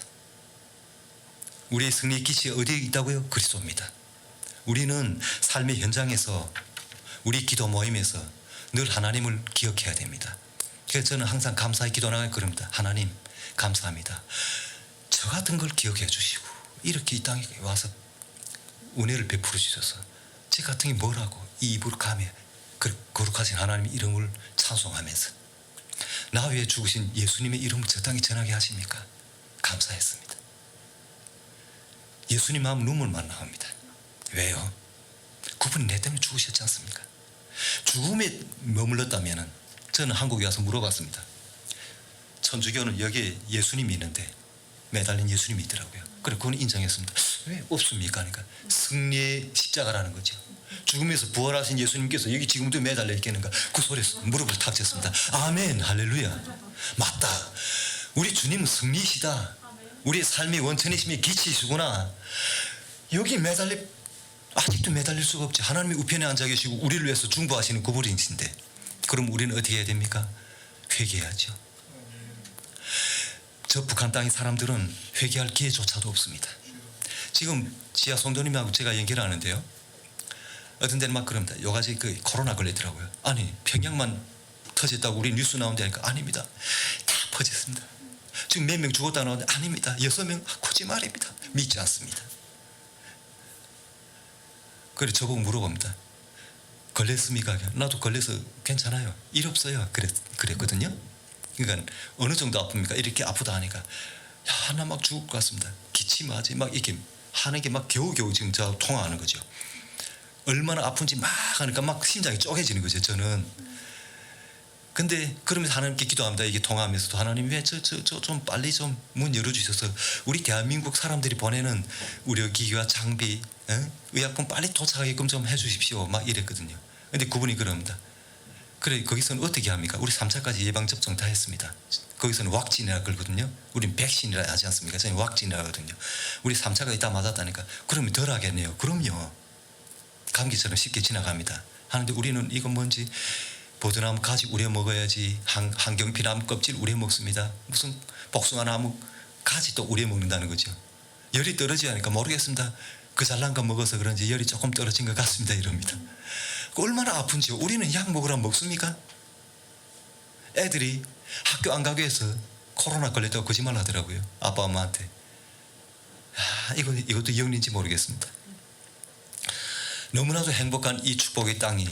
우리의 승리의 기치가 어디에 있다고요? 그리스도입니다. 우리는 삶의 현장에서 우리 기도 모임에서 늘 하나님을 기억해야 됩니다. 그래서 저는 항상 감사의 기도 나가는 그럽니다. 하나님 감사합니다. 저 같은 걸 기억해 주시고 이렇게 이 땅에 와서 은혜를 베풀어 주셔서 제 같은 게 뭐라고 이 입으로 가며 거룩하신 하나님의 이름을 찬송하면서 나 위해 죽으신 예수님의 이름을 저 땅에 전하게 하십니까? 감사했습니다. 예수님 하면 눈물만 나옵니다. 왜요? 그분이 내 때문에 죽으셨지 않습니까? 죽음에 머물렀다면 저는 한국에 와서 물어봤습니다. 천주교는 여기에 예수님이 있는데 매달린 예수님이 있더라고요. 그래 그건 인정했습니다. 왜 없습니까? 그러니까 승리의 십자가라는 거죠. 죽음에서 부활하신 예수님께서 여기 지금도 매달려 있겠는가? 그 소리에서 무릎을 탁 쳤습니다. 아멘 할렐루야. 맞다. 우리 주님은 승리이시다. 우리의 삶의 원천이시며 기치이시구나. 여기 아직도 매달릴 수가 없지. 하나님이 우편에 앉아 계시고 우리를 위해서 중보하시는 그분이신데 그럼 우리는 어떻게 해야 됩니까? 회개해야죠. 저 북한 땅의 사람들은 회개할 기회조차도 없습니다. 지금 지하 성도님하고 제가 연결하는데요. 어떤 데는 막 그럽니다. 요가지 그 코로나 걸리더라고요. 아니 평양만 터졌다고 우리 뉴스 나온다니까 아닙니다. 다 퍼졌습니다. 지금 몇 명 죽었다 나오는데 아닙니다. 6명 거짓말입니다. 믿지 않습니다. 그래 저보고 물어봅니다. 걸렸습니까? 나도 걸려서 괜찮아요. 일 없어요. 그랬거든요. 그러니까 어느 정도 아픕니까? 이렇게 아프다 하니까 야, 나 막 죽을 것 같습니다. 기침하지 막 이렇게 하는 게 막 겨우겨우 지금 저 통화하는 거죠. 얼마나 아픈지 막 하니까 막 심장이 쪼개지는 거죠. 저는. 근데 그러면서 하나님께 기도합니다. 이게 통화하면서도 하나님 왜 좀 빨리 좀 문 열어주셔서 우리 대한민국 사람들이 보내는 의료기기와 장비, 의약품 빨리 도착하게끔 좀 해주십시오. 막 이랬거든요. 근데 그분이 그럽니다. 그래 거기서는 어떻게 합니까? 우리 3차까지 예방접종 다 했습니다. 거기서는 왁진이라 그러거든요. 우린 백신이라 하지 않습니까? 저는 왁진이라 하거든요. 우리 3차까지 다 맞았다니까 그러면 덜 하겠네요. 그럼요. 감기처럼 쉽게 지나갑니다. 하는데 우리는 이건 뭔지 보드나무 가지 우려 먹어야지 한경피나무 껍질 우려 먹습니다. 무슨 복숭아나무 가지도 우려 먹는다는 거죠. 열이 떨어지니까 모르겠습니다. 그 잘난 거 먹어서 그런지 열이 조금 떨어진 것 같습니다. 이럽니다. 얼마나 아픈지요. 우리는 약 먹으라 먹습니까? 애들이 학교 안 가게 해서 코로나 걸렸다고 거짓말 하더라고요. 아빠 엄마한테. 이것도 영리인지 모르겠습니다. 너무나도 행복한 이 축복의 땅이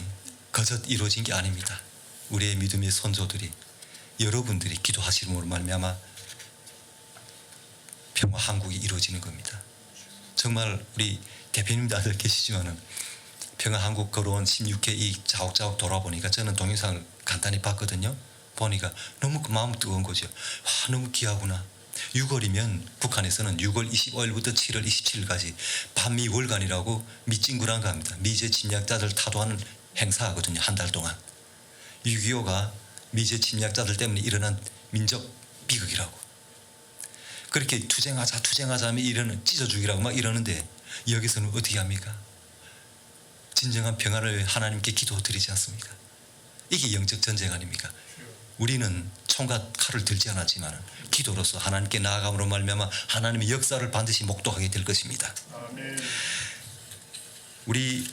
거저 이루어진 게 아닙니다. 우리의 믿음의 선조들이 여러분들이 기도하시므로 말미암아 평화 한국이 이루어지는 겁니다. 정말 우리 대표님도 아들 계시지만은 평화 한국 걸어온 16회 이 자욱자욱 돌아보니까 저는 동영상을 간단히 봤거든요. 보니까 너무 그 마음 뜨거운 거죠. 와 너무 귀하구나. 6월이면 북한에서는 6월 25일부터 7월 27일까지 반미월간이라고 미진구라는 거 합니다. 미제 침략자들 타도하는 행사하거든요. 한 달 동안. 6.25가 미제 침략자들 때문에 일어난 민족 비극이라고. 그렇게 투쟁하자 하면 이러는 찢어 죽이라고 막 이러는데 여기서는 어떻게 합니까? 진정한 평화를 하나님께 기도드리지 않습니까? 이게 영적 전쟁 아닙니까? 우리는 총과 칼을 들지 않았지만 기도로서 하나님께 나아감으로 말미암아 하나님의 역사를 반드시 목도하게 될 것입니다. 우리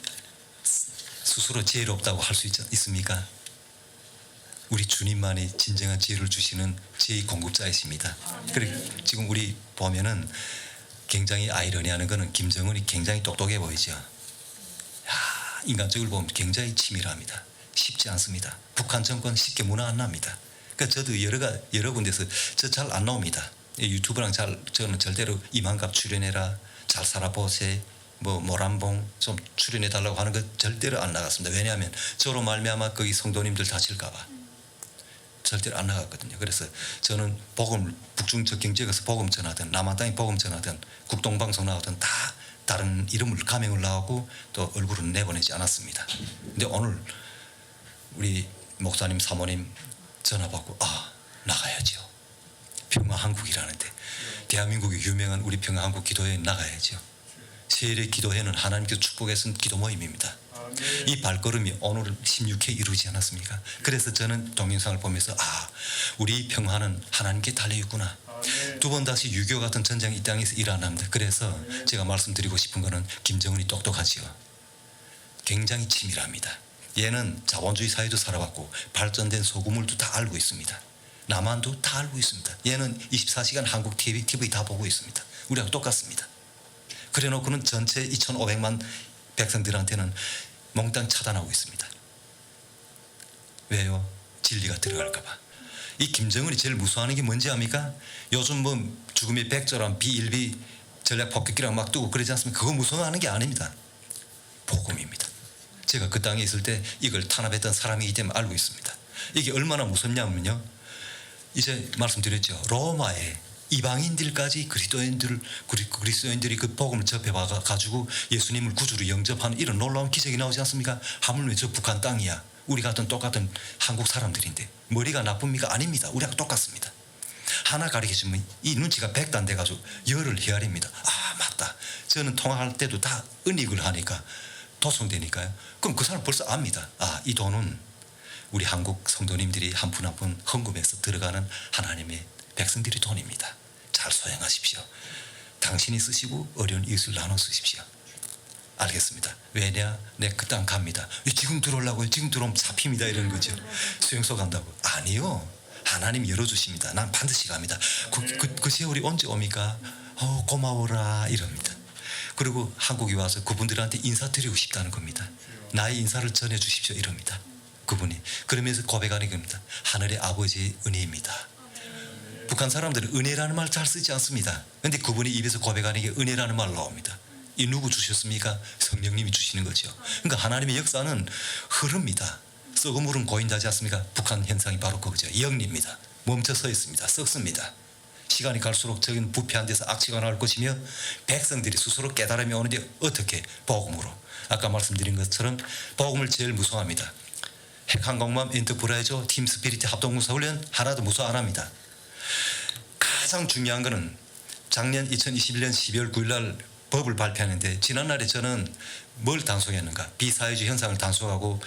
스스로 지혜롭다고 할 수 있습니까? 우리 주님만이 진정한 지혜를 주시는 지혜의 공급자이십니다. 그리고 지금 우리 보면은 굉장히 아이러니하는 거는 김정은이 굉장히 똑똑해 보이죠. 인간적으로 보면 굉장히 치밀합니다. 쉽지 않습니다. 북한 정권 쉽게 무나 안 납니다. 그러니까 저도 여러 군데서 저 잘 안 나옵니다. 유튜브랑 저는 절대로 이만갑 출연해라, 잘 살아보세, 뭐 모란봉 좀 출연해 달라고 하는 거 절대로 안 나갔습니다. 왜냐하면 저로 말미암아 거기 성도님들 다칠까봐 절대로 안 나갔거든요. 그래서 저는 복음 북중적 경제에서 복음 전하든 남한 땅에 복음 전하든 국동방송 나오든 다 다른 이름을 가명을 나오고 또 얼굴은 내보내지 않았습니다. 근데 오늘 우리 목사님 사모님 전화 받고 나가야죠. 평화한국이라는데 대한민국의 유명한 우리 평화한국 기도회에 나가야죠. 세일의 기도회는 하나님께서 축복해 기도 모임입니다. 이 발걸음이 오늘 16회 이루지 않았습니까? 그래서 저는 동영상을 보면서 우리 평화는 하나님께 달려있구나. 두 번 다시 6.25 같은 전쟁이 이 땅에서 일 안 합니다. 그래서 제가 말씀드리고 싶은 거는 김정은이 똑똑하지요. 굉장히 치밀합니다. 얘는 자본주의 사회도 살아봤고 발전된 소구물도 다 알고 있습니다. 남한도 다 알고 있습니다. 얘는 24시간 한국 TV 다 보고 있습니다. 우리하고 똑같습니다. 그래 놓고는 전체 2,500만 백성들한테는 몽땅 차단하고 있습니다. 왜요? 진리가 들어갈까 봐. 이 김정은이 제일 무서워하는 게 뭔지 압니까? 요즘 뭐 죽음의 백조랑 B1B 전략 폭격기랑 막 뜨고 그러지 않습니까? 그거 무서워하는 게 아닙니다. 복음입니다. 제가 그 땅에 있을 때 이걸 탄압했던 사람이기 때문에 알고 있습니다. 이게 얼마나 무섭냐면요, 이제 말씀드렸죠. 로마에 이방인들까지 그리스도인들이 그 복음을 접해봐 가지고 예수님을 구주로 영접하는 이런 놀라운 기적이 나오지 않습니까? 하물며 저 북한 땅이야. 우리 같은 똑같은 한국 사람들인데 머리가 나쁩니까? 아닙니다. 우리하고 똑같습니다. 하나 가리켜주면 이 눈치가 백단 돼가지고 열을 헤아립니다. 아, 맞다. 저는 통화할 때도 다 은닉을 하니까 도청되니까요. 그럼 그 사람 벌써 압니다. 아, 이 돈은 우리 한국 성도님들이 한 분 한 분 헌금해서 들어가는 하나님의 백성들의 돈입니다. 잘 소양하십시오. 당신이 쓰시고 어려운 이웃을 나눠 쓰십시오. 알겠습니다. 왜냐? 내 그 땅 갑니다. 지금 들어오려고요. 지금 들어오면 잡힙니다. 이런 거죠. 수용소 간다고. 아니요. 하나님 열어주십니다. 난 반드시 갑니다. 그 세월이 언제 옵니까? 고마워라 이럽니다. 그리고 한국에 와서 그분들한테 인사드리고 싶다는 겁니다. 나의 인사를 전해주십시오 이럽니다. 그분이. 그러면서 고백하는 겁니다. 하늘의 아버지의 은혜입니다. 북한 사람들은 은혜라는 말 잘 쓰지 않습니다. 그런데 그분이 입에서 고백하는 게 은혜라는 말로 나옵니다. 이 누구 주셨습니까? 성령님이 주시는 거죠. 그러니까 하나님의 역사는 흐릅니다. 썩은 물은 고인다지 않습니까? 북한 현상이 바로 그거죠. 영리입니다. 멈춰 서 있습니다. 썩습니다. 시간이 갈수록 저기는 부패한 데서 악취가 나올 것이며 백성들이 스스로 깨달음이 오는데 어떻게? 복음으로. 아까 말씀드린 것처럼 복음을 제일 무서워합니다. 핵항공모함 엔터프라이즈 팀 스피릿 합동군사훈련 하나도 무서워 안 합니다. 가장 중요한 거는 작년 2021년 12월 9일 날 법을 발표하는데 지난날에 저는 뭘 단속했는가? 비사회주의 현상을 단속하고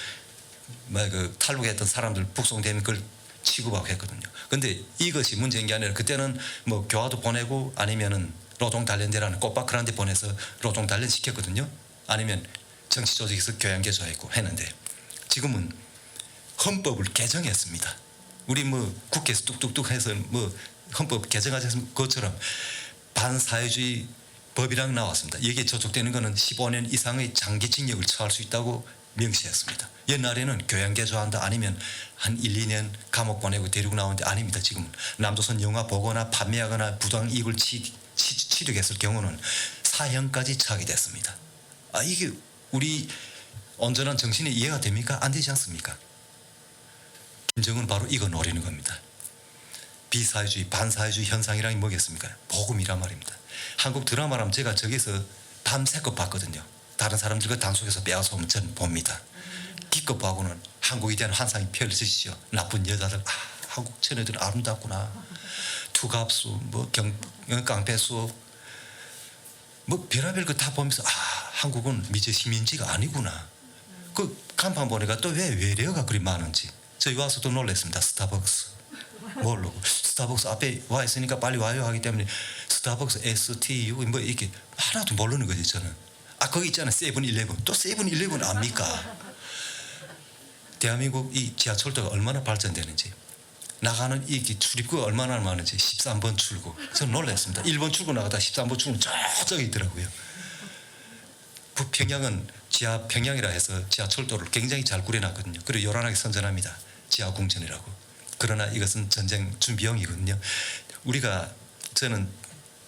탈북했던 사람들 북송되면 그걸 취급하고 했거든요. 근데 이것이 문제인 게 아니라 그때는 뭐 교화도 보내고 아니면은 노동단련대라는 꽃밭 데 보내서 노동단련 시켰거든요. 아니면 정치조직에서 교양개조했고 했는데 지금은 헌법을 개정했습니다. 우리 뭐 국회에서 뚝뚝뚝 해서 뭐 헌법 개정하셨으면 그것처럼 반사회주의 법이랑 나왔습니다. 여기에 저촉되는 것은 15년 이상의 장기징역을 처할 수 있다고 명시했습니다. 옛날에는 교양개조한다 아니면 한 1, 2년 감옥 보내고 데리고 나오는데 아닙니다. 지금 남조선 영화 보거나 판매하거나 부당이익을 취득했을 경우는 사형까지 처하게 됐습니다. 아, 이게 우리 온전한 정신에 이해가 됩니까? 안 되지 않습니까? 김정은 바로 이거 노리는 겁니다. 비사회주의, 반사회주의 현상이란 게 뭐겠습니까? 복음이란 말입니다. 한국 드라마라면 제가 저기서 밤새껏 봤거든요. 다른 사람들과 단속에서 빼앗아 오면 저는 봅니다. 기껏 보고는 한국에 대한 환상이 펼쳐지죠. 나쁜 여자들, 아, 한국 처녀들은 아름답구나. 투갑수, 뭐 깡패수, 뭐 별의별 거 다 보면서 아, 한국은 미제 식민지가 아니구나. 그 간판 보니까 또 왜 외래어가 그리 많은지 저희 와서도 놀랐습니다. 스타벅스 모르고 스타벅스 앞에 와 있으니까 빨리 와요 하기 때문에 스타벅스 STU 뭐 이렇게 하나도 모르는 거지 저는. 아, 거기 있잖아요. 세븐일레븐. 또 세븐일레븐 압니까? 대한민국 이 지하철도가 얼마나 발전되는지, 나가는 이 출입구가 얼마나 많은지 13번 출구. 저는 놀랐습니다. 1번 출구 나가다 13번 출구는 저쪽에 있더라고요. 북평양은 지하평양이라 해서 지하철도를 굉장히 잘 꾸려놨거든요. 그리고 요란하게 선전합니다. 지하궁전이라고. 그러나 이것은 전쟁 준비용이거든요. 저는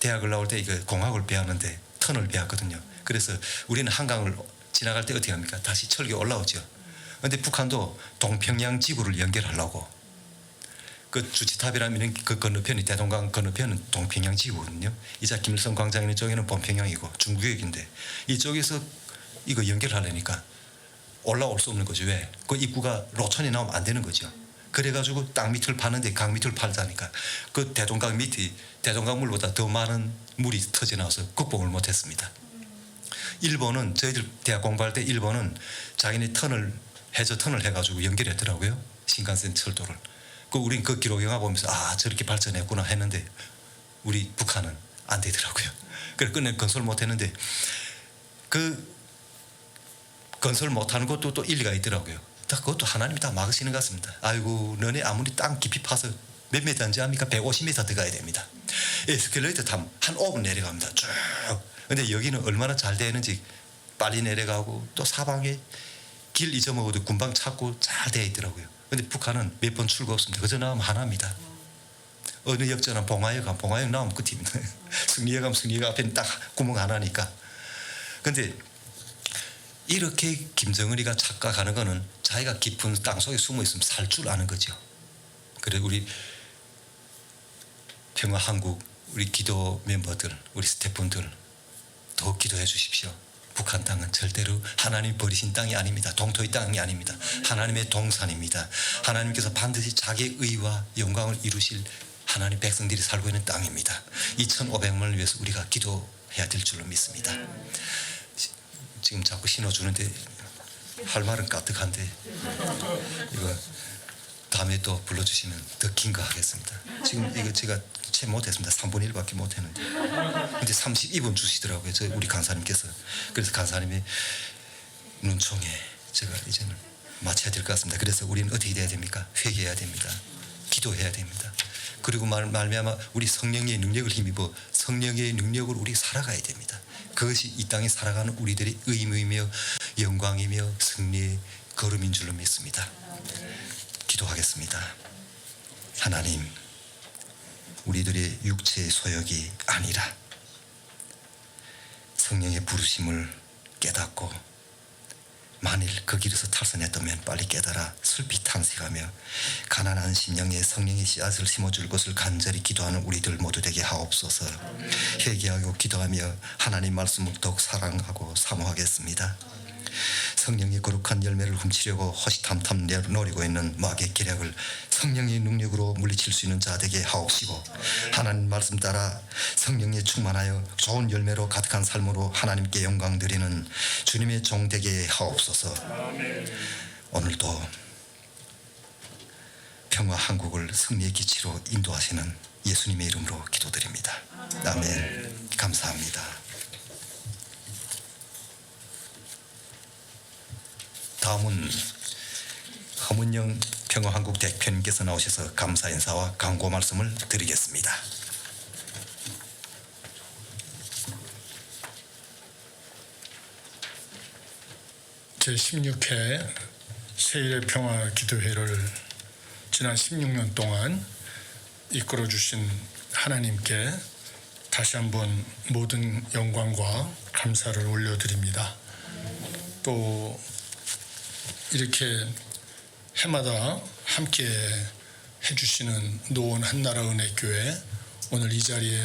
대학을 나올 때 이거 공학을 배웠는데 터널을 배웠거든요. 그래서 우리는 한강을 지나갈 때 어떻게 합니까? 다시 철교 올라오죠. 그런데 북한도 동평양 지구를 연결하려고 그 주치탑이라면 그 건너편이 대동강 건너편은 동평양 지구거든요. 이자 김일성 광장 있는 쪽에는 본평양이고 중구역인데 이쪽에서 이거 연결하려니까 올라올 수 없는 거죠. 왜? 그 입구가 로천이 나오면 안 되는 거죠. 그래가지고 땅 밑을 파는데 강 밑을 팔자니까 그 대동강 밑이 대동강 물보다 더 많은 물이 터져나와서 극복을 못했습니다. 일본은 저희들 대학 공부할 때 일본은 자기네 해저 터널 해가지고 연결했더라고요. 신칸센 철도를. 우린 그 기록 영화 보면서 아, 저렇게 발전했구나 했는데 우리 북한은 안 되더라고요. 그래서 끝내 건설 못했는데 그 건설 못하는 것도 또 일리가 있더라고요. 그것도 하나님이 다 막으시는 것 같습니다. 아이고, 너네 아무리 땅 깊이 파서 몇 미터인지 압니까? 150m 들어가야 됩니다. 에스컬레이터 타면 한 5분 내려갑니다. 쭉. 근데 여기는 얼마나 잘 되는지 빨리 내려가고 또 사방에 길 잊어먹어도 금방 찾고 잘 되어 있더라고요. 근데 북한은 몇 번 출구 없습니다. 그저 나오면 하나입니다. 어느 역전은 봉화역 가면 봉화역 나오면 끝입니다. 승리역 가면 승리역 앞에 딱 구멍 하나니까. 근데 이렇게 김정은이가 착각하는 거는 자기가 깊은 땅속에 숨어 있으면 살 줄 아는 거죠. 그래 우리 평화 한국 우리 기도 멤버들 우리 스태프분들 더 기도해 주십시오. 북한 땅은 절대로 하나님 버리신 땅이 아닙니다. 동토의 땅이 아닙니다. 하나님의 동산입니다. 하나님께서 반드시 자기의 의와 영광을 이루실 하나님 백성들이 살고 있는 땅입니다. 2,500만을 위해서 우리가 기도해야 될 줄로 믿습니다. 지금 자꾸 신호 주는데 할 말은 까뜩한데 이거 다음에 또 불러주시면 더 긴 거 하겠습니다. 지금 이거 제가 채 못했습니다. 3분의 1밖에 못했는데 근데 32분 주시더라고요. 저 우리 간사님께서. 그래서 간사님의 눈총에 제가 이제는 마쳐야 될 것 같습니다. 그래서 우리는 어떻게 돼야 됩니까? 회개해야 됩니다. 기도해야 됩니다. 그리고 말미암아 우리 성령의 능력을 힘입어 성령의 능력으로 우리 살아가야 됩니다. 그것이 이 땅에 살아가는 우리들의 의무이며 영광이며 승리의 걸음인 줄로 믿습니다. 기도하겠습니다. 하나님, 우리들의 육체의 소욕이 아니라 성령의 부르심을 깨닫고 만일 그 길에서 탈선했다면 빨리 깨달아 슬피 탄식하며 가난한 심령에 성령의 씨앗을 심어줄 것을 간절히 기도하는 우리들 모두 되게 하옵소서. 회개하고 기도하며 하나님 말씀을 더욱 사랑하고 사모하겠습니다. 성령의 거룩한 열매를 훔치려고 호시탐탐 노리고 있는 마귀의 계략을 성령의 능력으로 물리칠 수 있는 자 되게 하옵시고 하나님 말씀 따라 성령에 충만하여 좋은 열매로 가득한 삶으로 하나님께 영광 드리는 주님의 종 되게 하옵소서. 오늘도 평화 한국을 승리의 기치로 인도하시는 예수님의 이름으로 기도드립니다. 아멘. 감사합니다. 다음은 허문영 평화한국 대표님께서 나오셔서 감사 인사와 강고 말씀을 드리겠습니다. 제16회 세일의 평화 기도회를 지난 16년 동안 이끌어 주신 하나님께 다시 한번 모든 영광과 감사를 올려드립니다. 또 이렇게 해마다 함께 해주시는 노원 한나라 은혜교회, 오늘 이 자리에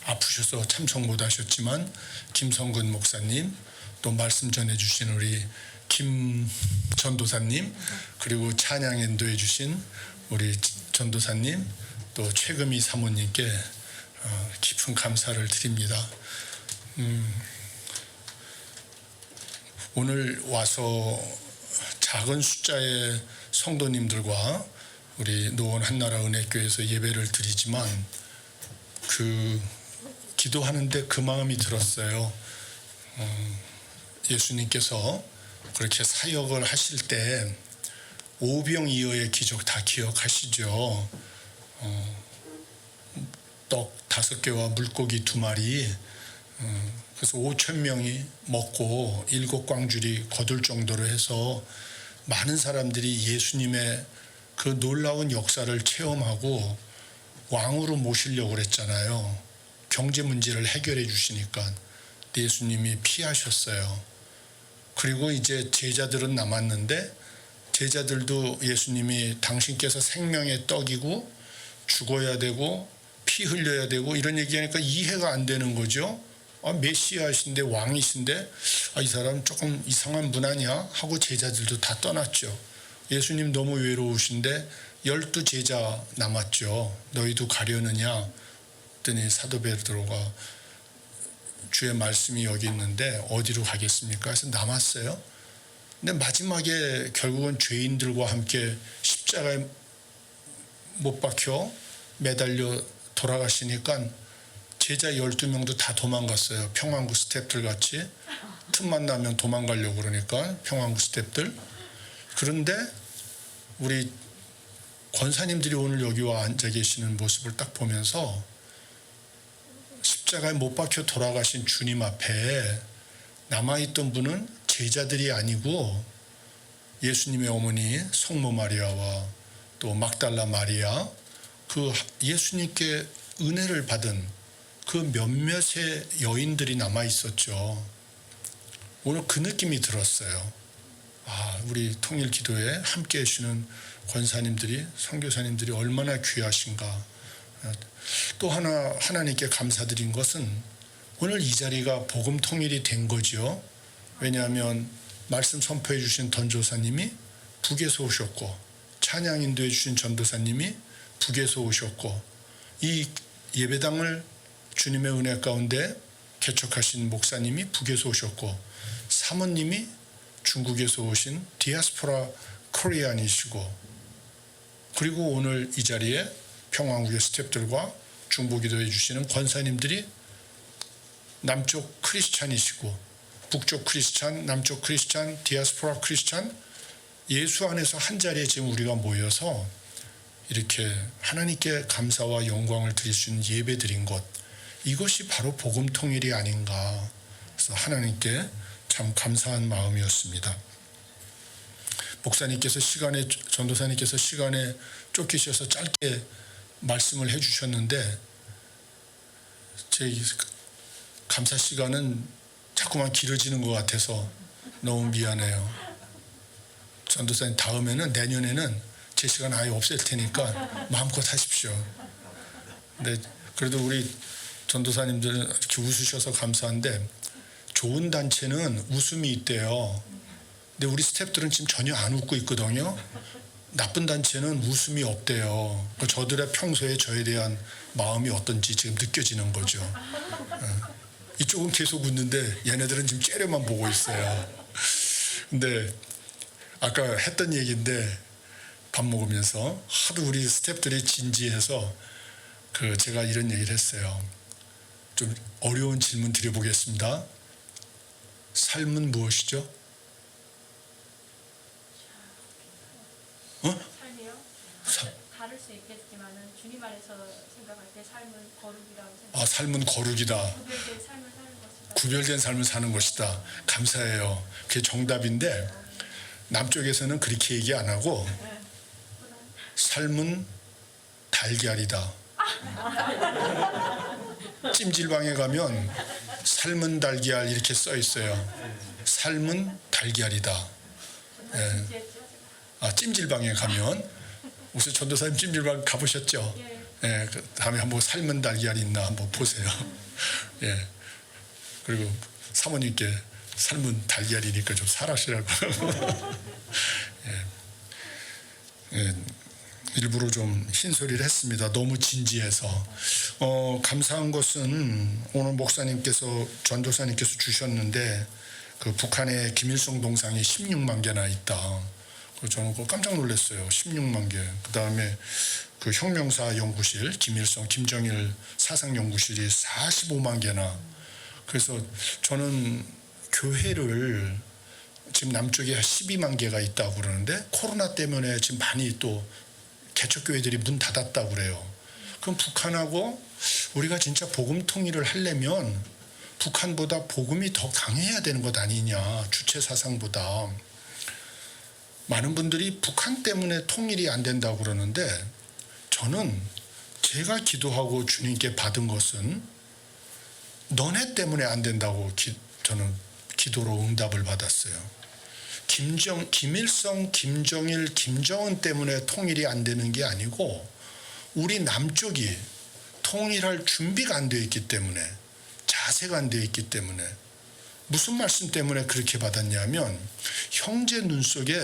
아프셔서 참석 못하셨지만 김성근 목사님, 또 말씀 전해주신 우리 김 전도사님, 그리고 찬양 인도해 주신 우리 전도사님, 또 최금희 사모님께 깊은 감사를 드립니다. 오늘 와서 작은 숫자의 성도님들과 우리 노원 한나라 은혜교회에서 예배를 드리지만 그 기도하는데 그 마음이 들었어요. 예수님께서 그렇게 사역을 하실 때 오병이어의 기적 다 기억하시죠. 떡 5개와 물고기 2마리, 그래서 5,000명이 먹고 7광줄이 거둘 정도로 해서 많은 사람들이 예수님의 그 놀라운 역사를 체험하고 왕으로 모시려고 그랬잖아요. 경제 문제를 해결해 주시니까 예수님이 피하셨어요. 그리고 이제 제자들은 남았는데 제자들도 예수님이 당신께서 생명의 떡이고 죽어야 되고 피 흘려야 되고 이런 얘기하니까 이해가 안 되는 거죠. 메시아이신데 왕이신데 이 사람 조금 이상한 분 아니야? 하고 제자들도 다 떠났죠. 예수님 너무 외로우신데 12 제자 남았죠. 너희도 가려느냐? 그랬더니 사도 베드로가 주의 말씀이 여기 있는데 어디로 가겠습니까? 그래서 남았어요. 근데 마지막에 결국은 죄인들과 함께 십자가에 못 박혀 매달려 돌아가시니까 제자 12명도 다 도망갔어요. 평안구 스태프들 같이 틈만 나면 도망가려고 그러니까 평안구 스태프들. 그런데 우리 권사님들이 오늘 여기 와 앉아 계시는 모습을 딱 보면서 십자가에 못 박혀 돌아가신 주님 앞에 남아있던 분은 제자들이 아니고 예수님의 어머니 성모 마리아와 또 막달라 마리아, 그 예수님께 은혜를 받은 그 몇몇의 여인들이 남아있었죠. 오늘 그 느낌이 들었어요. 우리 통일기도에 함께 해주시는 권사님들이, 선교사님들이 얼마나 귀하신가. 또 하나님께 감사드린 것은 오늘 이 자리가 복음 통일이 된 거죠. 왜냐하면 말씀 선포해 주신 던조사님이 북에서 오셨고, 찬양 인도해 주신 전도사님이 북에서 오셨고, 이 예배당을 주님의 은혜 가운데 개척하신 목사님이 북에서 오셨고, 사모님이 중국에서 오신 디아스포라 코리안이시고, 그리고 오늘 이 자리에 평화국의 스태프들과 중보기도해 주시는 권사님들이 남쪽 크리스찬이시고, 북쪽 크리스찬, 남쪽 크리스찬, 디아스포라 크리스찬, 예수 안에서 한 자리에 지금 우리가 모여서 이렇게 하나님께 감사와 영광을 드릴 수 있는 예배 드린 것, 이것이 바로 복음 통일이 아닌가. 그래서 하나님께 참 감사한 마음이었습니다. 목사님께서 전도사님께서 시간에 쫓기셔서 짧게 말씀을 해주셨는데, 제 감사 시간은 자꾸만 길어지는 것 같아서 너무 미안해요. 전도사님, 다음에는, 내년에는 제 시간 아예 없앨 테니까 마음껏 하십시오. 근데 그래도 우리 전도사님들 이렇게 웃으셔서 감사한데, 좋은 단체는 웃음이 있대요. 근데 우리 스태프들은 지금 전혀 안 웃고 있거든요. 나쁜 단체는 웃음이 없대요. 저들의 평소에 저에 대한 마음이 어떤지 지금 느껴지는 거죠. 이쪽은 계속 웃는데 얘네들은 지금 째려만 보고 있어요. 근데 아까 했던 얘기인데, 밥 먹으면서 하도 우리 스태프들이 진지해서 제가 이런 얘기를 했어요. 좀 어려운 질문 드려보겠습니다. 삶은 무엇이죠? 삶이요? 다를 수 있겠지만은 주님 안에서 생각할 때 삶은 거룩이라고 생각합니다. 삶은 거룩이다. 구별된 삶을 사는 것이다. 구별된 삶을 사는 것이다. 감사해요. 그게 정답인데, 남쪽에서는 그렇게 얘기 안 하고 삶은 달걀이다. 찜질방에 가면 삶은 달걀 이렇게 써 있어요. 삶은 달걀이다. 찜질방에 가면, 혹시 전도사님 찜질방 가보셨죠? 그 다음에 한번 삶은 달걀이 있나 한번 보세요. 그리고 사모님께 삶은 달걀이니까 좀 사라시라고. 일부러 좀 흰소리를 했습니다. 너무 진지해서. 감사한 것은 오늘 목사님께서, 전도사님께서 주셨는데, 그 북한에 김일성 동상이 16만 개나 있다. 저는 그거 깜짝 놀랐어요. 16만 개. 그 다음에 그 혁명사 연구실, 김일성, 김정일 사상연구실이 45만 개나. 그래서 저는 교회를 지금 남쪽에 12만 개가 있다고 그러는데, 코로나 때문에 지금 많이 또 개척교회들이 문 닫았다고 그래요. 그럼 북한하고 우리가 진짜 복음 통일을 하려면 북한보다 복음이 더 강해야 되는 것 아니냐, 주체 사상보다. 많은 분들이 북한 때문에 통일이 안 된다고 그러는데, 저는 제가 기도하고 주님께 받은 것은 너네 때문에 안 된다고 저는 기도로 응답을 받았어요. 김일성, 김정일, 김정은 때문에 통일이 안 되는 게 아니고, 우리 남쪽이 통일할 준비가 안 되어 있기 때문에, 자세가 안 되어 있기 때문에. 무슨 말씀 때문에 그렇게 받았냐면, 형제 눈 속에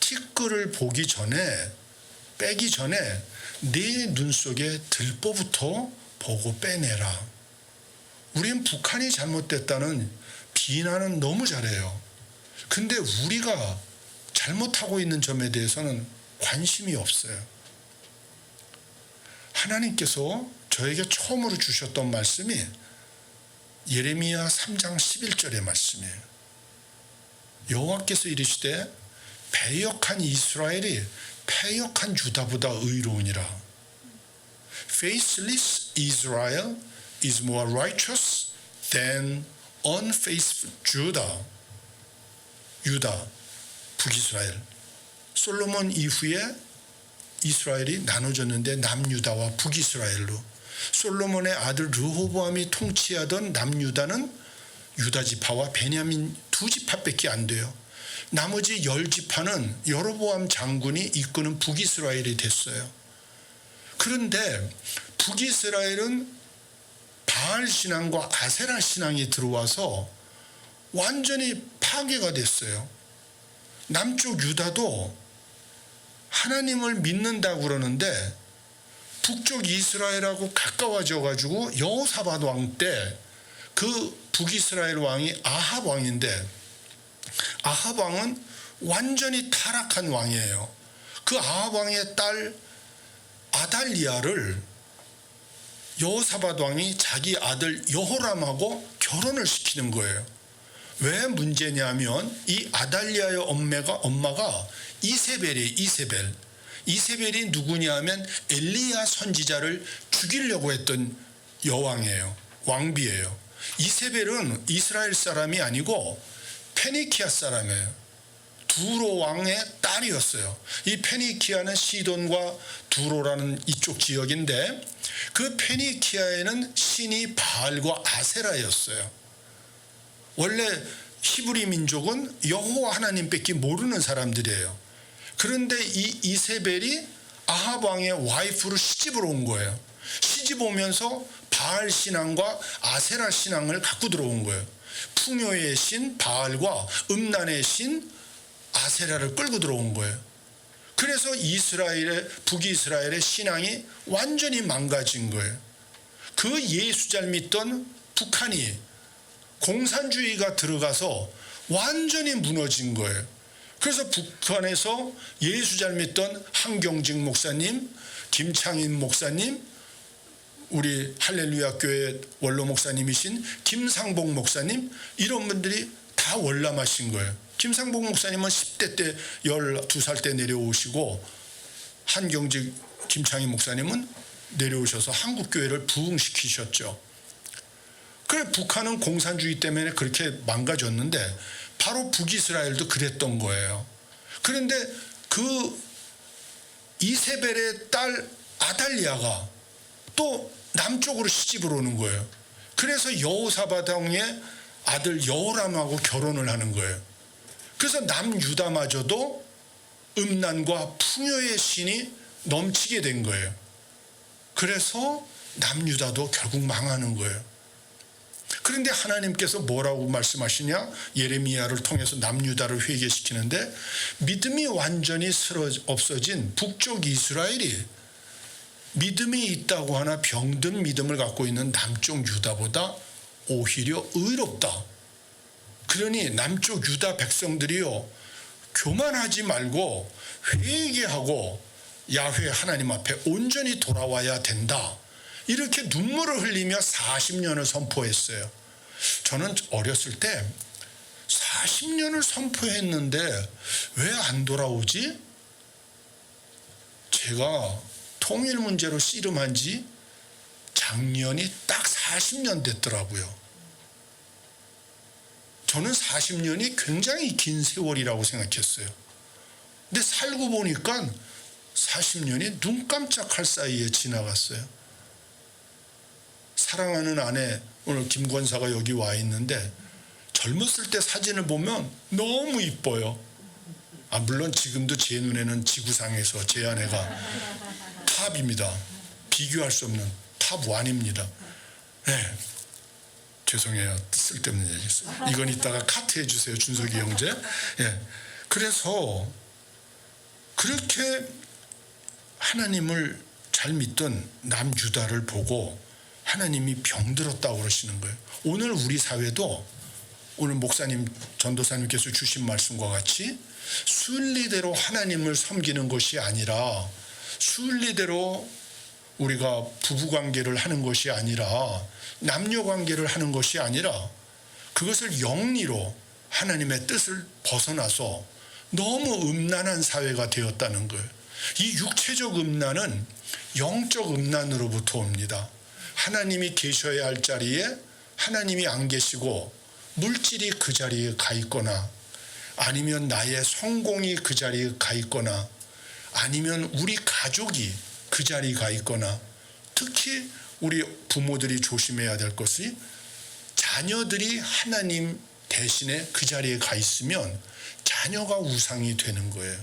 티끌을 보기 전에, 빼기 전에 네 눈 속에 들보부터 보고 빼내라. 우린 북한이 잘못됐다는 비난은 너무 잘해요. 근데 우리가 잘못하고 있는 점에 대해서는 관심이 없어요. 하나님께서 저에게 처음으로 주셨던 말씀이 예레미야 3장 11절의 말씀이에요. 여호와께서 이르시되 패역한 이스라엘이 패역한 유다보다 의로우니라. Faithless Israel is more righteous than unfaithful 유다, 북이스라엘. 솔로몬 이후에 이스라엘이 나눠졌는데 남유다와 북이스라엘로. 솔로몬의 아들 르호보암이 통치하던 남유다는 유다 지파와 베냐민 두 지파밖에 안 돼요. 나머지 10지파는 여로보암 장군이 이끄는 북이스라엘이 됐어요. 그런데 북이스라엘은 바알 신앙과 아세라 신앙이 들어와서 완전히 파괴가 됐어요. 남쪽 유다도 하나님을 믿는다고 그러는데 북쪽 이스라엘하고 가까워져 가지고 여호사밧 왕 때 그 북이스라엘 왕이 아합 왕인데, 아합 왕은 완전히 타락한 왕이에요. 그 아합 왕의 딸 아달리아를 여호사밧 왕이 자기 아들 여호람하고 결혼을 시키는 거예요. 왜 문제냐면 이 아달리아의 엄마가 이세벨이 누구냐면 엘리야 선지자를 죽이려고 했던 여왕이에요. 왕비예요. 이세벨은 이스라엘 사람이 아니고 페니키아 사람이에요. 두로 왕의 딸이었어요. 이 페니키아는 시돈과 두로라는 이쪽 지역인데 그 페니키아에는 신이 바알과 아세라였어요. 원래 히브리 민족은 여호와 하나님밖에 모르는 사람들이에요. 그런데 이 이세벨이 아합 왕의 와이프로 시집을 온 거예요. 시집 오면서 바알 신앙과 아세라 신앙을 갖고 들어온 거예요. 풍요의 신 바알과 음란의 신 아세라를 끌고 들어온 거예요. 그래서 북이스라엘의 신앙이 완전히 망가진 거예요. 그 예수 잘 믿던 북한이 공산주의가 들어가서 완전히 무너진 거예요. 그래서 북한에서 예수 잘 믿던 한경직 목사님, 김창인 목사님, 우리 할렐루야 교회 원로 목사님이신 김상복 목사님, 이런 분들이 다 월남하신 거예요. 김상복 목사님은 10대 때 12살 때 내려오시고, 한경직 김창인 목사님은 내려오셔서 한국교회를 부흥시키셨죠. 그래 북한은 공산주의 때문에 그렇게 망가졌는데 바로 북이스라엘도 그랬던 거예요. 그런데 그 이세벨의 딸 아달리아가 또 남쪽으로 시집을 오는 거예요. 그래서 여호사밧 왕의 아들 여호람하고 결혼을 하는 거예요. 그래서 남유다마저도 음란과 풍요의 신이 넘치게 된 거예요. 그래서 남유다도 결국 망하는 거예요. 그런데 하나님께서 뭐라고 말씀하시냐? 예레미야를 통해서 남유다를 회개시키는데 믿음이 완전히 없어진 북쪽 이스라엘이 믿음이 있다고 하나 병든 믿음을 갖고 있는 남쪽 유다보다 오히려 의롭다. 그러니 남쪽 유다 백성들이요, 교만하지 말고 회개하고 야훼 하나님 앞에 온전히 돌아와야 된다. 이렇게 눈물을 흘리며 40년을 선포했어요. 저는 어렸을 때 40년을 선포했는데 왜 안 돌아오지? 제가 통일 문제로 씨름한 지 작년이 딱 40년 됐더라고요. 저는 40년이 굉장히 긴 세월이라고 생각했어요. 근데 살고 보니까 40년이 눈 깜짝할 사이에 지나갔어요. 사랑하는 아내, 오늘 김권사가 여기 와 있는데 젊었을 때 사진을 보면 너무 이뻐요. 물론 지금도 제 눈에는 지구상에서 제 아내가 탑입니다. 비교할 수 없는 탑 1입니다. 네. 죄송해요. 쓸데없는 얘기 있어요. 이건 이따가 카트해 주세요. 준석이 형제. 예. 그래서 그렇게 하나님을 잘 믿던 남유다를 보고 하나님이 병들었다고 그러시는 거예요. 오늘 우리 사회도 오늘 목사님, 전도사님께서 주신 말씀과 같이 순리대로 하나님을 섬기는 것이 아니라 순리대로 우리가 부부관계를 하는 것이 아니라 남녀관계를 하는 것이 아니라 그것을 영리로 하나님의 뜻을 벗어나서 너무 음란한 사회가 되었다는 거예요. 이 육체적 음란은 영적 음란으로부터 옵니다. 하나님이 계셔야 할 자리에 하나님이 안 계시고 물질이 그 자리에 가 있거나 아니면 나의 성공이 그 자리에 가 있거나 아니면 우리 가족이 그 자리에 가 있거나 특히 우리 부모들이 조심해야 될 것이 자녀들이 하나님 대신에 그 자리에 가 있으면 자녀가 우상이 되는 거예요.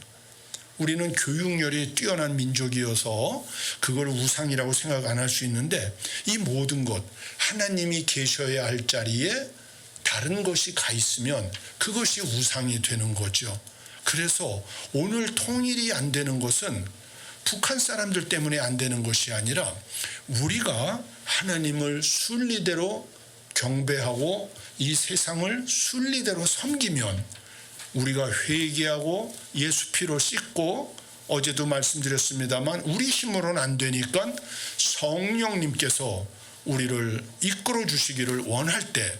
우리는 교육열이 뛰어난 민족이어서 그걸 우상이라고 생각 안 할 수 있는데 이 모든 것 하나님이 계셔야 할 자리에 다른 것이 가 있으면 그것이 우상이 되는 거죠. 그래서 오늘 통일이 안 되는 것은 북한 사람들 때문에 안 되는 것이 아니라 우리가 하나님을 순리대로 경배하고 이 세상을 순리대로 섬기면 우리가 회개하고 예수 피로 씻고 어제도 말씀드렸습니다만 우리 힘으로는 안 되니까 성령님께서 우리를 이끌어 주시기를 원할 때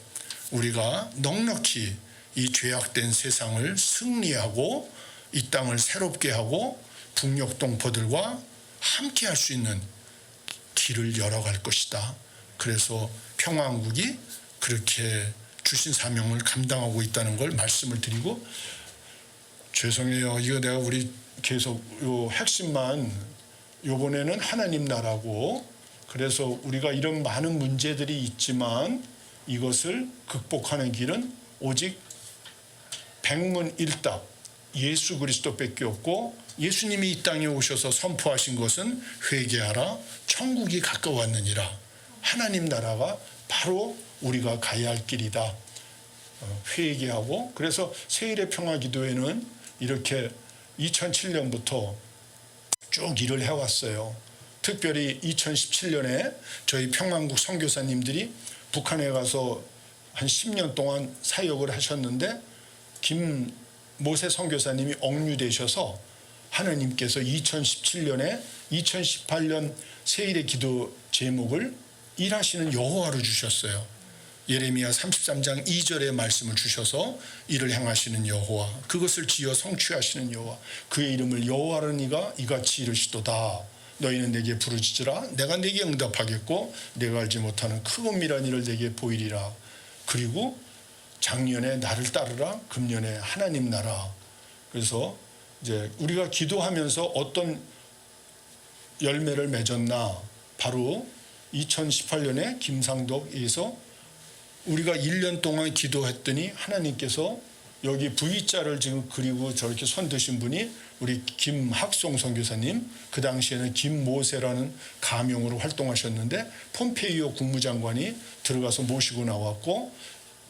우리가 넉넉히 이 죄악된 세상을 승리하고 이 땅을 새롭게 하고 북녘 동포들과 함께 할 수 있는 길을 열어갈 것이다. 그래서 평화왕국이 그렇게 주신 사명을 감당하고 있다는 걸 말씀을 드리고, 죄송해요. 이거 내가 우리 계속 요 핵심만 요번에는 하나님 나라고, 그래서 우리가 이런 많은 문제들이 있지만 이것을 극복하는 길은 오직 백문일답 예수 그리스도밖에 없고, 예수님이 이 땅에 오셔서 선포하신 것은 회개하라 천국이 가까웠느니라, 하나님 나라가 바로 우리가 가야 할 길이다. 회개하고, 그래서 세일의 평화기도회는 이렇게 2007년부터 쭉 일을 해왔어요. 특별히 2017년에 저희 평안국 선교사님들이 북한에 가서 한 10년 동안 사역을 하셨는데 김모세 선교사님이 억류되셔서 하나님께서 2017년에 2018년 세일의 기도 제목을 일하시는 여호와로 주셨어요. 예레미야 33장 2절의 말씀을 주셔서 이를 행하시는 여호와, 그것을 지어 성취하시는 여호와, 그의 이름을 여호와는 이가 이같이 이르시도다. 너희는 내게 부르짖으라 내가 내게 응답하겠고 내가 알지 못하는 크고 미란 일을 내게 보이리라. 그리고 작년에 나를 따르라, 금년에 하나님 나라. 그래서 이제 우리가 기도하면서 어떤 열매를 맺었나, 바로 2018년에 김상덕에서 우리가 1년 동안 기도했더니 하나님께서 여기 V자를 지금 그리고 저렇게 손 드신 분이 우리 김학송 선교사님, 그 당시에는 김모세라는 가명으로 활동하셨는데 폼페이오 국무장관이 들어가서 모시고 나왔고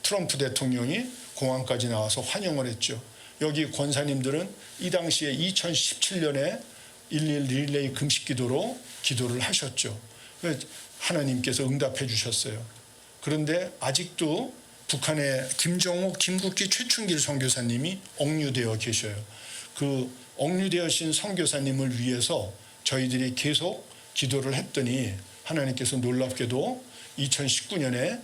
트럼프 대통령이 공항까지 나와서 환영을 했죠. 여기 권사님들은 이 당시에 2017년에 1.1 릴레이 금식기도로 기도를 하셨죠. 하나님께서 응답해 주셨어요. 그런데 아직도 북한의 김정욱, 김국기, 최춘길 선교사님이 억류되어 계셔요. 그 억류되어신 선교사님을 위해서 저희들이 계속 기도를 했더니 하나님께서 놀랍게도 2019년에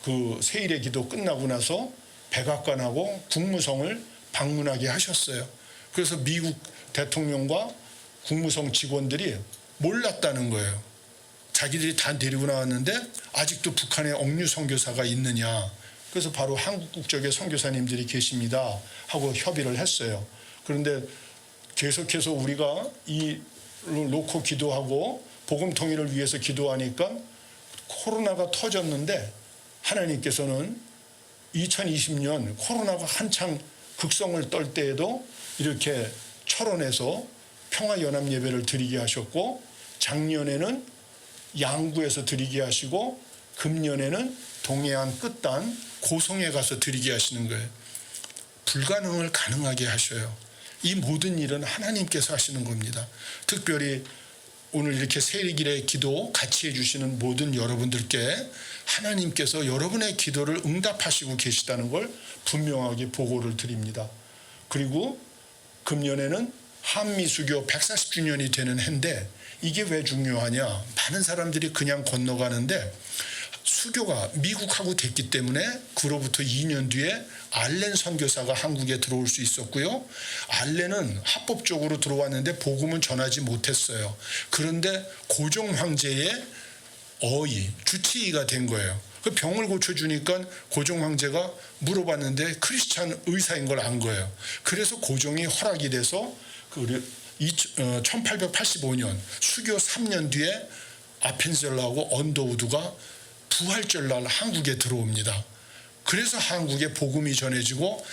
그 세일의 기도 끝나고 나서 백악관하고 국무성을 방문하게 하셨어요. 그래서 미국 대통령과 국무성 직원들이 몰랐다는 거예요. 자기들이 다 데리고 나왔는데 아직도 북한에 억류 선교사가 있느냐. 그래서 바로 한국 국적의 선교사님들이 계십니다 하고 협의를 했어요. 그런데 계속해서 우리가 이 놓고 기도하고 복음 통일을 위해서 기도하니까 코로나가 터졌는데 하나님께서는 2020년 코로나가 한창 극성을 떨 때에도 이렇게 철원에서 평화연합 예배를 드리게 하셨고, 작년에는 양구에서 드리게 하시고, 금년에는 동해안 끝단 고성에 가서 드리게 하시는 거예요. 불가능을 가능하게 하셔요. 이 모든 일은 하나님께서 하시는 겁니다. 특별히 오늘 이렇게 세일길의 기도 같이 해주시는 모든 여러분들께 하나님께서 여러분의 기도를 응답하시고 계시다는 걸 분명하게 보고를 드립니다. 그리고 금년에는 한미수교 140주년이 되는 해인데 이게 왜 중요하냐. 많은 사람들이 그냥 건너가는데 수교가 미국하고 됐기 때문에 그로부터 2년 뒤에 알렌 선교사가 한국에 들어올 수 있었고요. 알렌은 합법적으로 들어왔는데 복음은 전하지 못했어요. 그런데 고종 황제의 어이, 주치의가 된 거예요. 그 병을 고쳐주니까 고종 황제가 물어봤는데 크리스찬 의사인 걸 안 거예요. 그래서 고종이 허락이 돼서 1885년 수교 3년 뒤에 아펜젤러하고 언더우드가 부활절날 한국에 들어옵니다. 그래서 한국에 복음이 전해지고